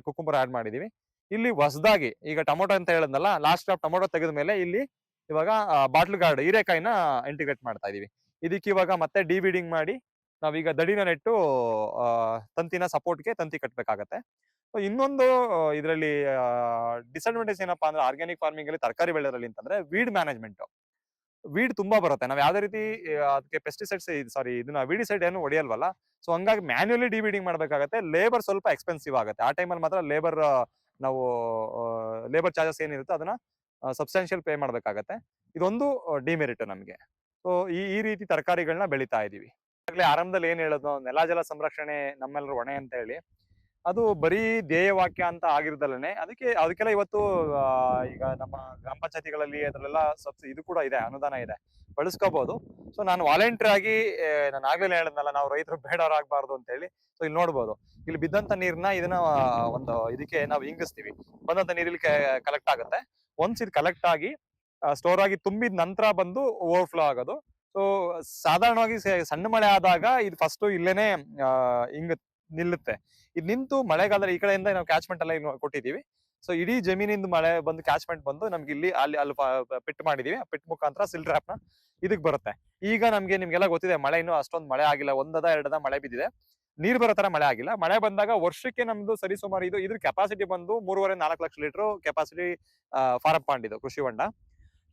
ಕುಕುಂಬರ್ ಆಡ್ ಮಾಡಿದೀವಿ. ಇಲ್ಲಿ ಹೊಸದಾಗಿ ಈಗ ಟೊಮೊಟೊ ಅಂತ ಹೇಳಿದ್ನಲ್ಲ, ಲಾಸ್ಟ್ ಕ್ರಾಪ್ ಟೊಮೊಟೊ ತೆಗೆದ ಮೇಲೆ ಇಲ್ಲಿ ಇವಾಗ ಬಾಟ್ಲ್ ಗಾರ್ಡ್ ಹೀರೆಕಾಯಿನ ಇಂಟಿಗ್ರೇಟ್ ಮಾಡ್ತಾ ಇದೀವಿ. ಇದಕ್ಕೆ ಇವಾಗ ಮತ್ತೆ ಡಿವಿಡಿಂಗ್ ಮಾಡಿ ನಾವೀಗ ದಡಿನ ನೆಟ್ಟು ತಂತಿನ ಸಪೋರ್ಟ್ಗೆ ತಂತಿ ಕಟ್ಬೇಕಾಗತ್ತೆ. ಸೊ ಇನ್ನೊಂದು ಇದರಲ್ಲಿ ಡಿಸ್ಅಡ್ವಾಂಟೇಜ್ ಏನಪ್ಪಾ ಅಂದ್ರೆ, ಆರ್ಗ್ಯಾನಿಕ್ ಫಾರ್ಮಿಂಗ್ ಅಲ್ಲಿ ತರಕಾರಿ ಬೆಳೆಯೋದ್ರಲ್ಲಿ ಅಂತಂದ್ರೆ ವೀಡ್ ಮ್ಯಾನೇಜ್ಮೆಂಟ್. ವೀಡ್ ತುಂಬಾ ಬರುತ್ತೆ. ನಾವ್ ಯಾವ್ದೇ ರೀತಿ ಅದಕ್ಕೆ ಪೆಸ್ಟಿಸೈಡ್ಸ್ ಇದನ್ನ ವೀಡಿಸೈಡ್ ಏನು ಹೊಡೆಯಲ್ವಲ್ಲ. ಸೊ ಹಂಗಾಗಿ ಮ್ಯಾನ್ಯುಯಲಿ ಡಿವೀಡಿಂಗ್ ಮಾಡ್ಬೇಕಾಗತ್ತೆ. ಲೇಬರ್ ಸ್ವಲ್ಪ ಎಕ್ಸ್ಪೆನ್ಸಿವ್ ಆಗುತ್ತೆ. ಆ ಟೈಮಲ್ಲಿ ಮಾತ್ರ ನಾವು ಲೇಬರ್ ಚಾರ್ಜಸ್ ಏನಿರುತ್ತೆ ಅದನ್ನ ಸಬ್ಸ್ಟಾನ್ಷಿಯಲ್ ಪೇ ಮಾಡ್ಬೇಕಾಗತ್ತೆ. ಇದೊಂದು ಡಿಮೆರಿಟ್ ನಮ್ಗೆ. ಸೊ ಈ ರೀತಿ ತರಕಾರಿಗಳನ್ನ ಬೆಳಿತಾ ಇದೀವಿ. ಆಗ್ಲೇ ಆರಂಭದಲ್ಲಿ ಏನ್ ಹೇಳೋದು, ನೆಲ ಜಲ ಸಂರಕ್ಷಣೆ ನಮ್ಮೆಲ್ಲರ ಹೊಣೆ ಅಂತ ಹೇಳಿ. ಅದು ಬರೀ ಧ್ಯೇಯವಾಕ್ಯ ಅಂತ ಆಗಿರ್ದಲ್ಲೇ ಅದಕ್ಕೆಲ್ಲ ಇವತ್ತು ಆ, ಈಗ ನಮ್ಮ ಗ್ರಾಮ ಪಂಚಾಯತಿಗಳಲ್ಲಿ ಅದರಲ್ಲೆಲ್ಲ ಇದು ಕೂಡ ಇದೆ, ಅನುದಾನ ಇದೆ, ಬಳಸ್ಕೋಬಹುದು. ಸೊ ನಾನು ವಾಲಂಟಿಯರ್ ಆಗಿ ನಾನು ಆಗ್ಲೇ ಹೇಳಿದ್ನಲ್ಲ, ನಾವು ರೈತರು ಬೇಡವರಾಗಬಾರ್ದು ಅಂತ ಹೇಳಿ. ಸೊ ಇಲ್ಲಿ ನೋಡ್ಬೋದು, ಇಲ್ಲಿ ಬಿದ್ದಂತ ನೀರ್ನ ಇದನ್ನ ಒಂದು ಇದಕ್ಕೆ ನಾವು ಹಿಂಗಿಸ್ತೀವಿ. ಬಂದಂತ ನೀರಲ್ಲಿ ಕಲೆಕ್ಟ್ ಆಗುತ್ತೆ. ಒನ್ಸ್ ಇದು ಕಲೆಕ್ಟ್ ಆಗಿ ಸ್ಟೋರ್ ಆಗಿ ತುಂಬಿದ ನಂತರ ಬಂದು ಓವರ್ಫ್ಲೋ ಆಗೋದು. ಸೊ ಸಾಧಾರಣವಾಗಿ ಸಣ್ಣ ಮಳೆ ಆದಾಗ ಇದು ಫಸ್ಟ್ ಇಲ್ಲೇನೆ ಹಿಂಗ್ ನಿಲ್ಲುತ್ತೆ. ಇದು ನಿಂತು ಮಳೆಗಾಲದಲ್ಲಿ ಈ ಕಡೆಯಿಂದ ನಾವು ಕ್ಯಾಚ್ಮೆಂಟ್ ಎಲ್ಲ ಕೊಟ್ಟಿದೀವಿ. ಸೊ ಇಡೀ ಜಮೀನಿಂದ ಮಳೆ ಬಂದು ಕ್ಯಾಚ್ಮೆಂಟ್ ಬಂದು ನಮ್ಗೆ ಇಲ್ಲಿ ಅಲ್ಲಿ ಪಿಟ್ ಮಾಡಿದೀವಿ. ಆ ಪಿಟ್ ಮುಖಾಂತರ ಸಿಲ್ ಟ್ರ್ಯಾಪ್ ನ ಇದಕ್ ಬರುತ್ತೆ. ಈಗ ನಿಮ್ಗೆಲ್ಲ ಗೊತ್ತಿದೆ, ಮಳೆ ಇನ್ನೂ ಅಷ್ಟೊಂದು ಮಳೆ ಆಗಿಲ್ಲ, ಎರಡದ ಮಳೆ ಬಿದ್ದಿದೆ, ನೀರ್ ಬರೋ ತರ ಮಳೆ ಆಗಿಲ್ಲ. ಮಳೆ ಬಂದಾಗ ವರ್ಷಕ್ಕೆ ನಮ್ದು ಸರಿಸುಮಾರು ಇದ್ರ ಕೆಪಾಸಿಟಿ ಬಂದು 3.5-4 lakh litre capacity farm pond ಇದು ಕೃಷಿ ಹೊಂಡ.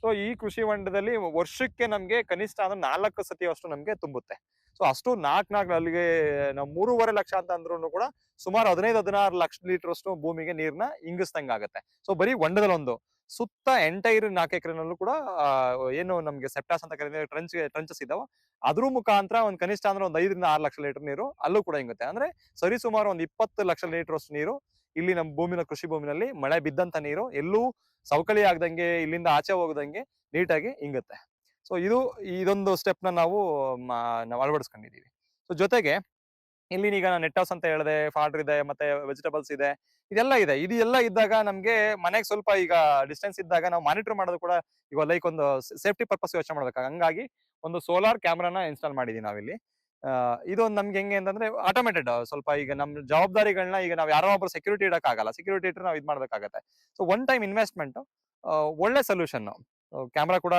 ಸೊ ಈ ಕೃಷಿ ಹೊಂಡದಲ್ಲಿ ವರ್ಷಕ್ಕೆ ನಮ್ಗೆ ಕನಿಷ್ಠ ಅಂದ್ರೆ 4 ಸತಿ ಅಷ್ಟು ನಮ್ಗೆ ತುಂಬುತ್ತೆ. ಸೊ ಅಷ್ಟು 4 ಅಲ್ಲಿಗೆ ನಾವು 3.5 ಲಕ್ಷ ಅಂತ ಅಂದ್ರೂ ಕೂಡ ಸುಮಾರು 15-16 ಲಕ್ಷ ಲೀಟರ್ ಅಷ್ಟು ಭೂಮಿಗೆ ನೀರ್ನ ಇಂಗಿಸ್ದಂಗ ಆಗುತ್ತೆ. ಸೊ ಬರೀ ಹೊಂಡದಲ್ಲಿ ಒಂದು ಸುತ್ತ ಎಂಟೈರ್ 4 ಎಕರೆನಲ್ಲೂ ಕೂಡ ಏನು ನಮ್ಗೆ ಸೆಪ್ಟಾಸ್ ಅಂತ ಕರೀತೀವಿ, ಟ್ರಂಚಸ್ ಇದಾವ, ಅದ್ರ ಮುಖಾಂತರ ಒಂದ್ ಕನಿಷ್ಠ ಅಂದ್ರೆ ಒಂದ್ 5-6 ಲಕ್ಷ ಲೀಟರ್ ನೀರು ಅಲ್ಲೂ ಕೂಡ ಹಿಂಗುತ್ತೆ. ಅಂದ್ರೆ ಸರಿ ಸುಮಾರು ಒಂದ್ 20 ಲಕ್ಷ ಲೀಟರ್ ಅಷ್ಟು ನೀರು ಇಲ್ಲಿ ನಮ್ಮ ಕೃಷಿ ಭೂಮಿನಲ್ಲಿ ಮಳೆ ಬಿದ್ದಂತ ನೀರು ಎಲ್ಲೂ ಸವಕಳಿ ಆಗದಂಗೆ, ಇಲ್ಲಿಂದ ಆಚೆ ಹೋಗದಂಗೆ ನೀಟಾಗಿ ಹಿಂಗುತ್ತೆ. ಸೊ ಇದೊಂದು ಸ್ಟೆಪ್ ನ ನಾವು ಅಳವಡಿಸ್ಕೊಂಡಿದೀವಿ. ಸೊ ಜೊತೆಗೆ ಇಲ್ಲಿ ಈಗ ನೆಟ್ ಹೌಸ್ ಅಂತ ಹೇಳಿದೆ, ಫಾಡರ್ ಇದೆ, ಮತ್ತೆ ವೆಜಿಟೇಬಲ್ಸ್ ಇದೆ, ಇದೆಲ್ಲ ಇದ್ದಾಗ ನಮ್ಗೆ ಮನೆಗೆ ಸ್ವಲ್ಪ ಈಗ ಡಿಸ್ಟೆನ್ಸ್ ಇದ್ದಾಗ ನಾವು ಮಾನಿಟರ್ ಮಾಡೋದು ಕೂಡ ಈಗ ಲೈಕ್ ಒಂದು ಸೇಫ್ಟಿ ಪರ್ಪಸ್ ಯೋಚನೆ ಮಾಡ್ಬೇಕು. ಹಂಗಾಗಿ ಒಂದು ಸೋಲಾರ್ ಕ್ಯಾಮ್ರಾನ ಇನ್ಸ್ಟಾಲ್ ಮಾಡಿದೀವಿ ನಾವಿಲ್ಲಿ. ಇದೊಂದು ನಮ್ಗೆ ಹೆಂಗೆ ಅಂತಂದ್ರೆ ಆಟೋಮೇಟೆಡ್, ಸ್ವಲ್ಪ ಈಗ ನಮ್ಮ ಜವಾಬ್ದಾರಿಗಳನ್ನ ಈಗ ನಾವು ಯಾರೋ ಒಬ್ರು ಸೆಕ್ಯೂರಿಟಿ ಇಡಕ್ಕಾಗಲ್ಲ, ಸೆಕ್ಯೂರಿಟಿ ಇಟ್ಟರೆ ನಾವು ಇದು ಮಾಡ್ಬೇಕಾಗತ್ತೆ. ಸೊ ಒನ್ ಟೈಮ್ ಇನ್ವೆಸ್ಟ್ಮೆಂಟ್ ಒಳ್ಳೆ ಸೊಲ್ಯೂಷನ್. ಕ್ಯಾಮ್ರಾ ಕೂಡ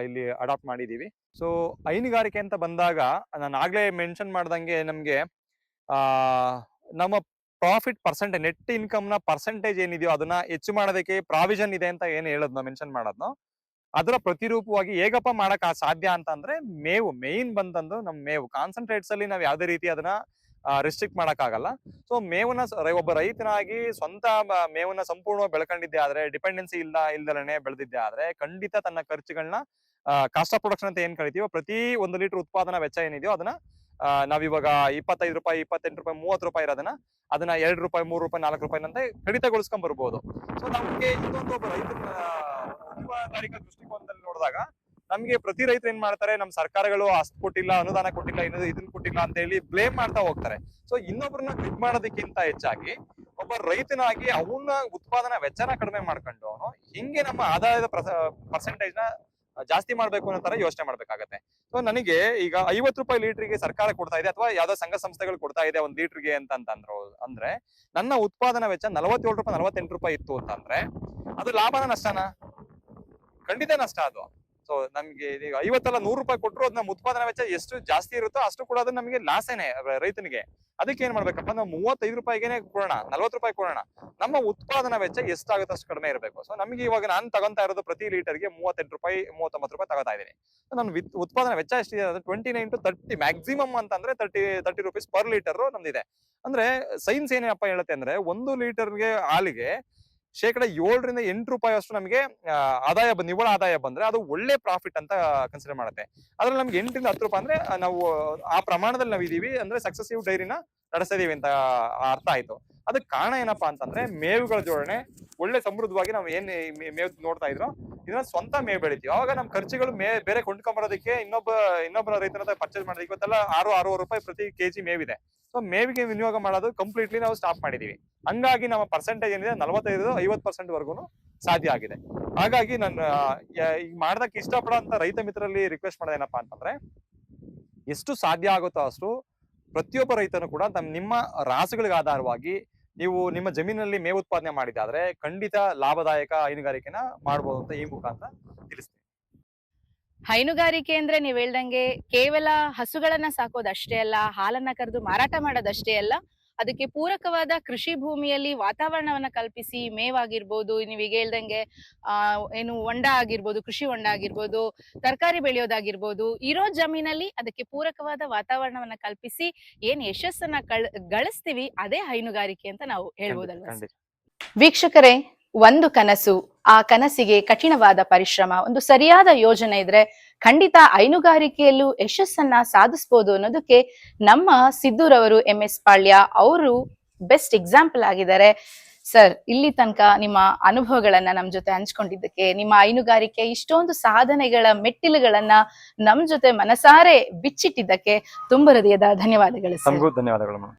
ಇಲ್ಲಿ ಅಡಾಪ್ಟ್ ಮಾಡಿದೀವಿ. ಸೊ ಹೈನುಗಾರಿಕೆ ಅಂತ ಬಂದಾಗ ನಾನು ಆಗ್ಲೇ ಮೆನ್ಷನ್ ಮಾಡ್ದಂಗೆ ನಮ್ಗೆ ಆ ನಮ್ಮ ಪ್ರಾಫಿಟ್ ಪರ್ಸೆಂಟೇಜ್, ನೆಟ್ ಇನ್ಕಮ್ ನ ಪರ್ಸೆಂಟೇಜ್ ಏನಿದೆಯೋ ಅದನ್ನ ಹೆಚ್ಚು ಮಾಡೋದಕ್ಕೆ ಪ್ರಾವಿಷನ್ ಇದೆ ಅಂತ ಏನ್ ಹೇಳದ್ನೋ, ಮೆನ್ಷನ್ ಮಾಡೋದ್ನೋ, ಅದರ ಪ್ರತಿರೂಪವಾಗಿ ಹೇಗಪ್ಪ ಮಾಡಕ್ ಸಾಧ್ಯ ಅಂತ ಅಂದ್ರೆ ಮೇವು ಮೇನ್ ಬಂದಂದು ನಮ್ ಮೇವು ಕಾನ್ಸಂಟ್ರೇಟ್ಸ್ ಅಲ್ಲಿ ನಾವ್ ಯಾವ್ದೇ ರೀತಿ ಅದನ್ನ ರಿಸ್ಟ್ರಿಕ್ಟ್ ಮಾಡಕ್ ಆಗಲ್ಲ. ಸೊ ಮೇವನ್ನ ಒಬ್ಬ ರೈತನಾಗಿ ಸ್ವಂತ ಮೇವನ್ನ ಸಂಪೂರ್ಣವಾಗಿ ಬೆಳ್ಕೊಂಡಿದ್ದೆ ಆದ್ರೆ, ಡಿಪೆಂಡೆನ್ಸಿ ಇಲ್ದಲನೆ ಬೆಳೆದಿದ್ದೆ ಆದ್ರೆ, ಖಂಡಿತ ತನ್ನ ಖರ್ಚುಗಳನ್ನ ಕಾಸ್ಟ್ ಆಫ್ ಪ್ರೊಡಕ್ಷನ್ ಅಂತ ಏನ್ ಕರಿತೀವೋ, ಪ್ರತಿ 1 ಲೀಟರ್ ಉತ್ಪಾದನಾ ವೆಚ್ಚ ಏನಿದೆಯೋ ಅದನ್ನ ನಾವಿವಾಗ 25 ರೂಪಾಯಿ, 28 ರೂಪಾಯಿ, 30 ರೂಪಾಯಿ ಇರೋದನ್ನ ಅದನ್ನ 2 ರೂಪಾಯಿ, 3 ರೂಪಾಯಿ, 4 ರೂಪಾಯಿನಂತೆ ಕಡಿತಗೊಳಿಸ್ಕೊಂಡ್ ಬರ್ಬೋದು. ಸೊ ನಮ್ಗೆ ಇದೊಂದು ಒಬ್ಬ ರೈತರ ಉತ್ಪಾದನಾ ದೃಷ್ಟಿಕೋನದಲ್ಲಿ ನೋಡಿದಾಗ ನಮ್ಗೆ ಪ್ರತಿ ರೈತರು ಏನ್ ಮಾಡ್ತಾರೆ, ನಮ್ ಸರ್ಕಾರಗಳು ಅಷ್ಟು ಕೊಟ್ಟಿಲ್ಲ, ಅನುದಾನ ಕೊಟ್ಟಿಲ್ಲ, ಇದನ್ನ ಕೊಟ್ಟಿಲ್ಲ ಅಂತ ಹೇಳಿ ಬ್ಲೇಮ್ ಮಾಡ್ತಾ ಹೋಗ್ತಾರೆ. ಸೊ ಇನ್ನೊಬ್ರನ್ನ ಕ್ಲಿಕ್ ಮಾಡೋದಕ್ಕಿಂತ ಹೆಚ್ಚಾಗಿ ಒಬ್ಬ ರೈತನಾಗಿ ಅವನ ಉತ್ಪಾದನಾ ವೆಚ್ಚನ ಕಡಿಮೆ ಮಾಡ್ಕೊಂಡು ಅವನು ಹಿಂಗೆ ನಮ್ಮ ಆದಾಯದ ಪರ್ಸೆಂಟೇಜ್ ನ ಜಾಸ್ತಿ ಮಾಡ್ಬೇಕು ಅನ್ನೋ ತರ ಯೋಚನೆ ಮಾಡ್ಬೇಕಾಗತ್ತೆ. ಸೊ ನನಗೆ ಈಗ 50 ರೂಪಾಯಿ ಲೀಟರ್ಗೆ ಸರ್ಕಾರ ಕೊಡ್ತಾ ಇದೆ, ಅಥವಾ ಯಾವ್ದೋ ಸಂಘ ಸಂಸ್ಥೆಗಳು ಕೊಡ್ತಾ ಇದೆ ಒಂದ್ ಲೀಟರ್ಗೆ ಅಂದ್ರೆ ನನ್ನ ಉತ್ಪಾದನಾ ವೆಚ್ಚ 47 ರೂಪಾಯಿ, 48 ರೂಪಾಯಿ ಇತ್ತು ಅಂತಂದ್ರೆ ಅದು ಲಾಭನ ನಷ್ಟನ? ಖಂಡಿತ ನಷ್ಟ ಅದು. ಸೊ ನಮ್ಗೆ ಈಗ 50 100 ರೂಪಾಯಿ ಕೊಟ್ಟರು ಅದ್ ನಮ್ಮ ಉತ್ಪಾದನಾ ವೆಚ್ಚ ಎಷ್ಟು ಜಾಸ್ತಿ ಇರುತ್ತೋ ಅಷ್ಟು ಕೂಡ ಅದು ನಮಗೆ ಲಾಸೇನೆ ರೈತನಿಗೆ. ಅದಕ್ಕೆ ಏನ್ ಮಾಡ್ಬೇಕಪ್ಪ, ನಾವು 35 ರೂಪಾಯಿಗೆ ಕೊಡೋಣ, 40 ರೂಪಾಯಿ ಕೊಡೋಣ, ನಮ್ಮ ಉತ್ಪಾದನಾ ವೆಚ್ಚ ಎಷ್ಟಾಗುತ್ತೆ ಅಷ್ಟು ಕಡಿಮೆ ಇರಬೇಕು. ಸೊ ನಮ್ಗೆ ಇವಾಗ ನಾನು ತಗೊಂತಾ ಇರೋದು ಪ್ರತಿ ಲೀಟರ್ಗೆ 38 ರೂಪಾಯಿ, 39 ರೂಪಾಯಿ ತಗೋತಾ ಇದ್ದೀನಿ. ನನ್ನ ಉತ್ಪಾದನಾ ವೆಚ್ಚ ಎಷ್ಟಿದೆ ಅಂದ್ರೆ 29 to 30 ಮ್ಯಾಕ್ಸಿಮಮ್ ಅಂತಂದ್ರೆ 30 ರೂಪೀಸ್ ಪರ್ ಲೀಟರ್ ನಮ್ದಿದೆ. ಅಂದ್ರೆ ಸೈನ್ಸ್ ಏನಪ್ಪ ಹೇಳುತ್ತೆ ಅಂದ್ರೆ 1 ಲೀಟರ್ಗೆ ಹಾಲಿಗೆ 7-8 ರೂಪಾಯಿ ಅಷ್ಟು ನಮಗೆ ನಿವ್ವಳ ಆದಾಯ ಬಂದ್ರೆ ಅದು ಒಳ್ಳೆ ಪ್ರಾಫಿಟ್ ಅಂತ ಕನ್ಸಿಡರ್ ಮಾಡುತ್ತೆ. ಅದ್ರಲ್ಲಿ ನಮ್ಗೆ 8-10 ರೂಪಾಯಿ ಅಂದ್ರೆ ನಾವು ಆ ಪ್ರಮಾಣದಲ್ಲಿ ನಾವು ಇದೀವಿ ಅಂದ್ರೆ ಸಕ್ಸಸಿವ್ ಡೈರಿನ ನಡೆಸ್ತಾ ಇದೀವಿ ಅಂತ ಅರ್ಥ ಆಯ್ತು. ಅದಕ್ಕೆ ಕಾರಣ ಏನಪ್ಪಾ ಅಂತಂದ್ರೆ ಮೇವುಗಳ ಜೋಡಣೆ ಒಳ್ಳೆ ಸಮೃದ್ಧವಾಗಿ ನಾವು ಏನ್ ಮೇವು ನೋಡ್ತಾ ಇದ್ರು ಇದನ್ನ ಸ್ವಂತ ಮೇವು ಬೆಳಿತೀವಿ. ಅವಾಗ ನಮ್ ಖರ್ಚುಗಳು ಬೇರೆ ಕೊಂಡ್ಕೊಂಬರೋದಕ್ಕೆ ಇನ್ನೊಬ್ಬರ ರೈತರ ಪರ್ಚೇಸ್ ಮಾಡೋದಕ್ಕೆ ಇವತ್ತೆಲ್ಲ 6-6 ರೂಪಾಯಿ ಪ್ರತಿ ಕೆಜಿ ಮೇವಿದೆ. ಸೊ ಮೇವಿಗೆ ವಿನಿಯೋಗ ಮಾಡೋದು ಕಂಪ್ಲೀಟ್ಲಿ ನಾವು ಸ್ಟಾಪ್ ಮಾಡಿದೀವಿ. ಹಂಗಾಗಿ ನಮ್ಮ ಪರ್ಸೆಂಟೇಜ್ ಏನಿದೆ 45-50% ವರ್ಗು ಸಾಧ್ಯ ಆಗಿದೆ. ಹಾಗಾಗಿ ನಾನು ಈಗ ಮಾಡೋದಕ್ಕೆ ಇಷ್ಟಪಡೋಂತ ರೈತ ಮಿತ್ರರಲ್ಲಿ ರಿಕ್ವೆಸ್ಟ್ ಮಾಡೋದೇನಪ್ಪಾ ಅಂತಂದ್ರೆ, ಎಷ್ಟು ಸಾಧ್ಯ ಆಗುತ್ತೋ ಅಷ್ಟು ಪ್ರತಿಯೊಬ್ಬ ರೈತನು ಕೂಡ ನಿಮ್ಮ ರಾಸುಗಳಿಗೆ ಆಧಾರವಾಗಿ ನೀವು ನಿಮ್ಮ ಜಮೀನಲ್ಲಿ ಮೇವು ಉತ್ಪಾದನೆ ಮಾಡಿದಾದ್ರೆ ಖಂಡಿತ ಲಾಭದಾಯಕ ಹೈನುಗಾರಿಕೆನ ಮಾಡ್ಬೋದು ಅಂತ ಈ ಮುಖಾಂತರ ತಿಳಿಸ್ತೀನಿ. ಹೈನುಗಾರಿಕೆ ಅಂದ್ರೆ ನೀವ್ ಹೇಳ್ದಂಗೆ ಕೇವಲ ಹಸುಗಳನ್ನ ಸಾಕೋದಷ್ಟೇ ಅಲ್ಲ, ಹಾಲನ್ನ ಕರೆದು ಮಾರಾಟ ಮಾಡೋದಷ್ಟೇ ಅಲ್ಲ, ಅದಕ್ಕೆ ಪೂರಕವಾದ ಕೃಷಿ ಭೂಮಿಯಲ್ಲಿ ವಾತಾವರಣವನ್ನ ಕಲ್ಪಿಸಿ ಮೇವಾಗಿರ್ಬೋದು, ನೀವೀಗ ಹೇಳ್ದಂಗೆ ಏನು ಹೊಂಡ ಆಗಿರ್ಬೋದು, ಕೃಷಿ ಹೊಂಡ ಆಗಿರ್ಬೋದು, ತರಕಾರಿ ಬೆಳೆಯೋದಾಗಿರ್ಬೋದು, ಇರೋ ಜಮೀನಲ್ಲಿ ಅದಕ್ಕೆ ಪೂರಕವಾದ ವಾತಾವರಣವನ್ನ ಕಲ್ಪಿಸಿ ಏನ್ ಯಶಸ್ಸನ್ನ ಗಳಿಸ್ತೀವಿ ಅದೇ ಹೈನುಗಾರಿಕೆ ಅಂತ ನಾವು ಹೇಳ್ಬೋದಲ್ವಾ? ವೀಕ್ಷಕರೇ, ಒಂದು ಕನಸು, ಆ ಕನಸಿಗೆ ಕಠಿಣವಾದ ಪರಿಶ್ರಮ, ಒಂದು ಸರಿಯಾದ ಯೋಜನೆ ಇದ್ರೆ ಖಂಡಿತ ಹೈನುಗಾರಿಕೆಯಲ್ಲೂ ಯಶಸ್ಸನ್ನ ಸಾಧಿಸಬಹುದು ಅನ್ನೋದಕ್ಕೆ ನಮ್ಮ ಸಿದ್ದೂರವರು MS ಪಾಳ್ಯ ಅವರು ಬೆಸ್ಟ್ ಎಕ್ಸಾಂಪಲ್ ಆಗಿದ್ದಾರೆ. ಸರ್, ಇಲ್ಲಿ ತನಕ ನಿಮ್ಮ ಅನುಭವಗಳನ್ನ ನಮ್ ಜೊತೆ ಹಂಚ್ಕೊಂಡಿದ್ದಕ್ಕೆ, ನಿಮ್ಮ ಹೈನುಗಾರಿಕೆ ಇಷ್ಟೊಂದು ಸಾಧನೆಗಳ ಮೆಟ್ಟಿಲುಗಳನ್ನ ನಮ್ ಜೊತೆ ಮನಸಾರೆ ಬಿಚ್ಚಿಟ್ಟಿದ್ದಕ್ಕೆ ತುಂಬ ಹೃದಯದ ಧನ್ಯವಾದಗಳು ಸರ್. ತಮಗೂ ಧನ್ಯವಾದಗಳು ಮೇಡಮ್.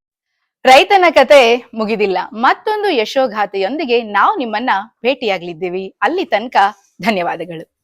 ರೈತನ ಕತೆ ಮುಗಿದಿಲ್ಲ. ಮತ್ತೊಂದು ಯಶೋಗಾಥೆಯೊಂದಿಗೆ ನಾವು ನಿಮ್ಮನ್ನ ಭೇಟಿಯಾಗ್ಲಿದ್ದೀವಿ. ಅಲ್ಲಿ ತನಕ ಧನ್ಯವಾದಗಳು.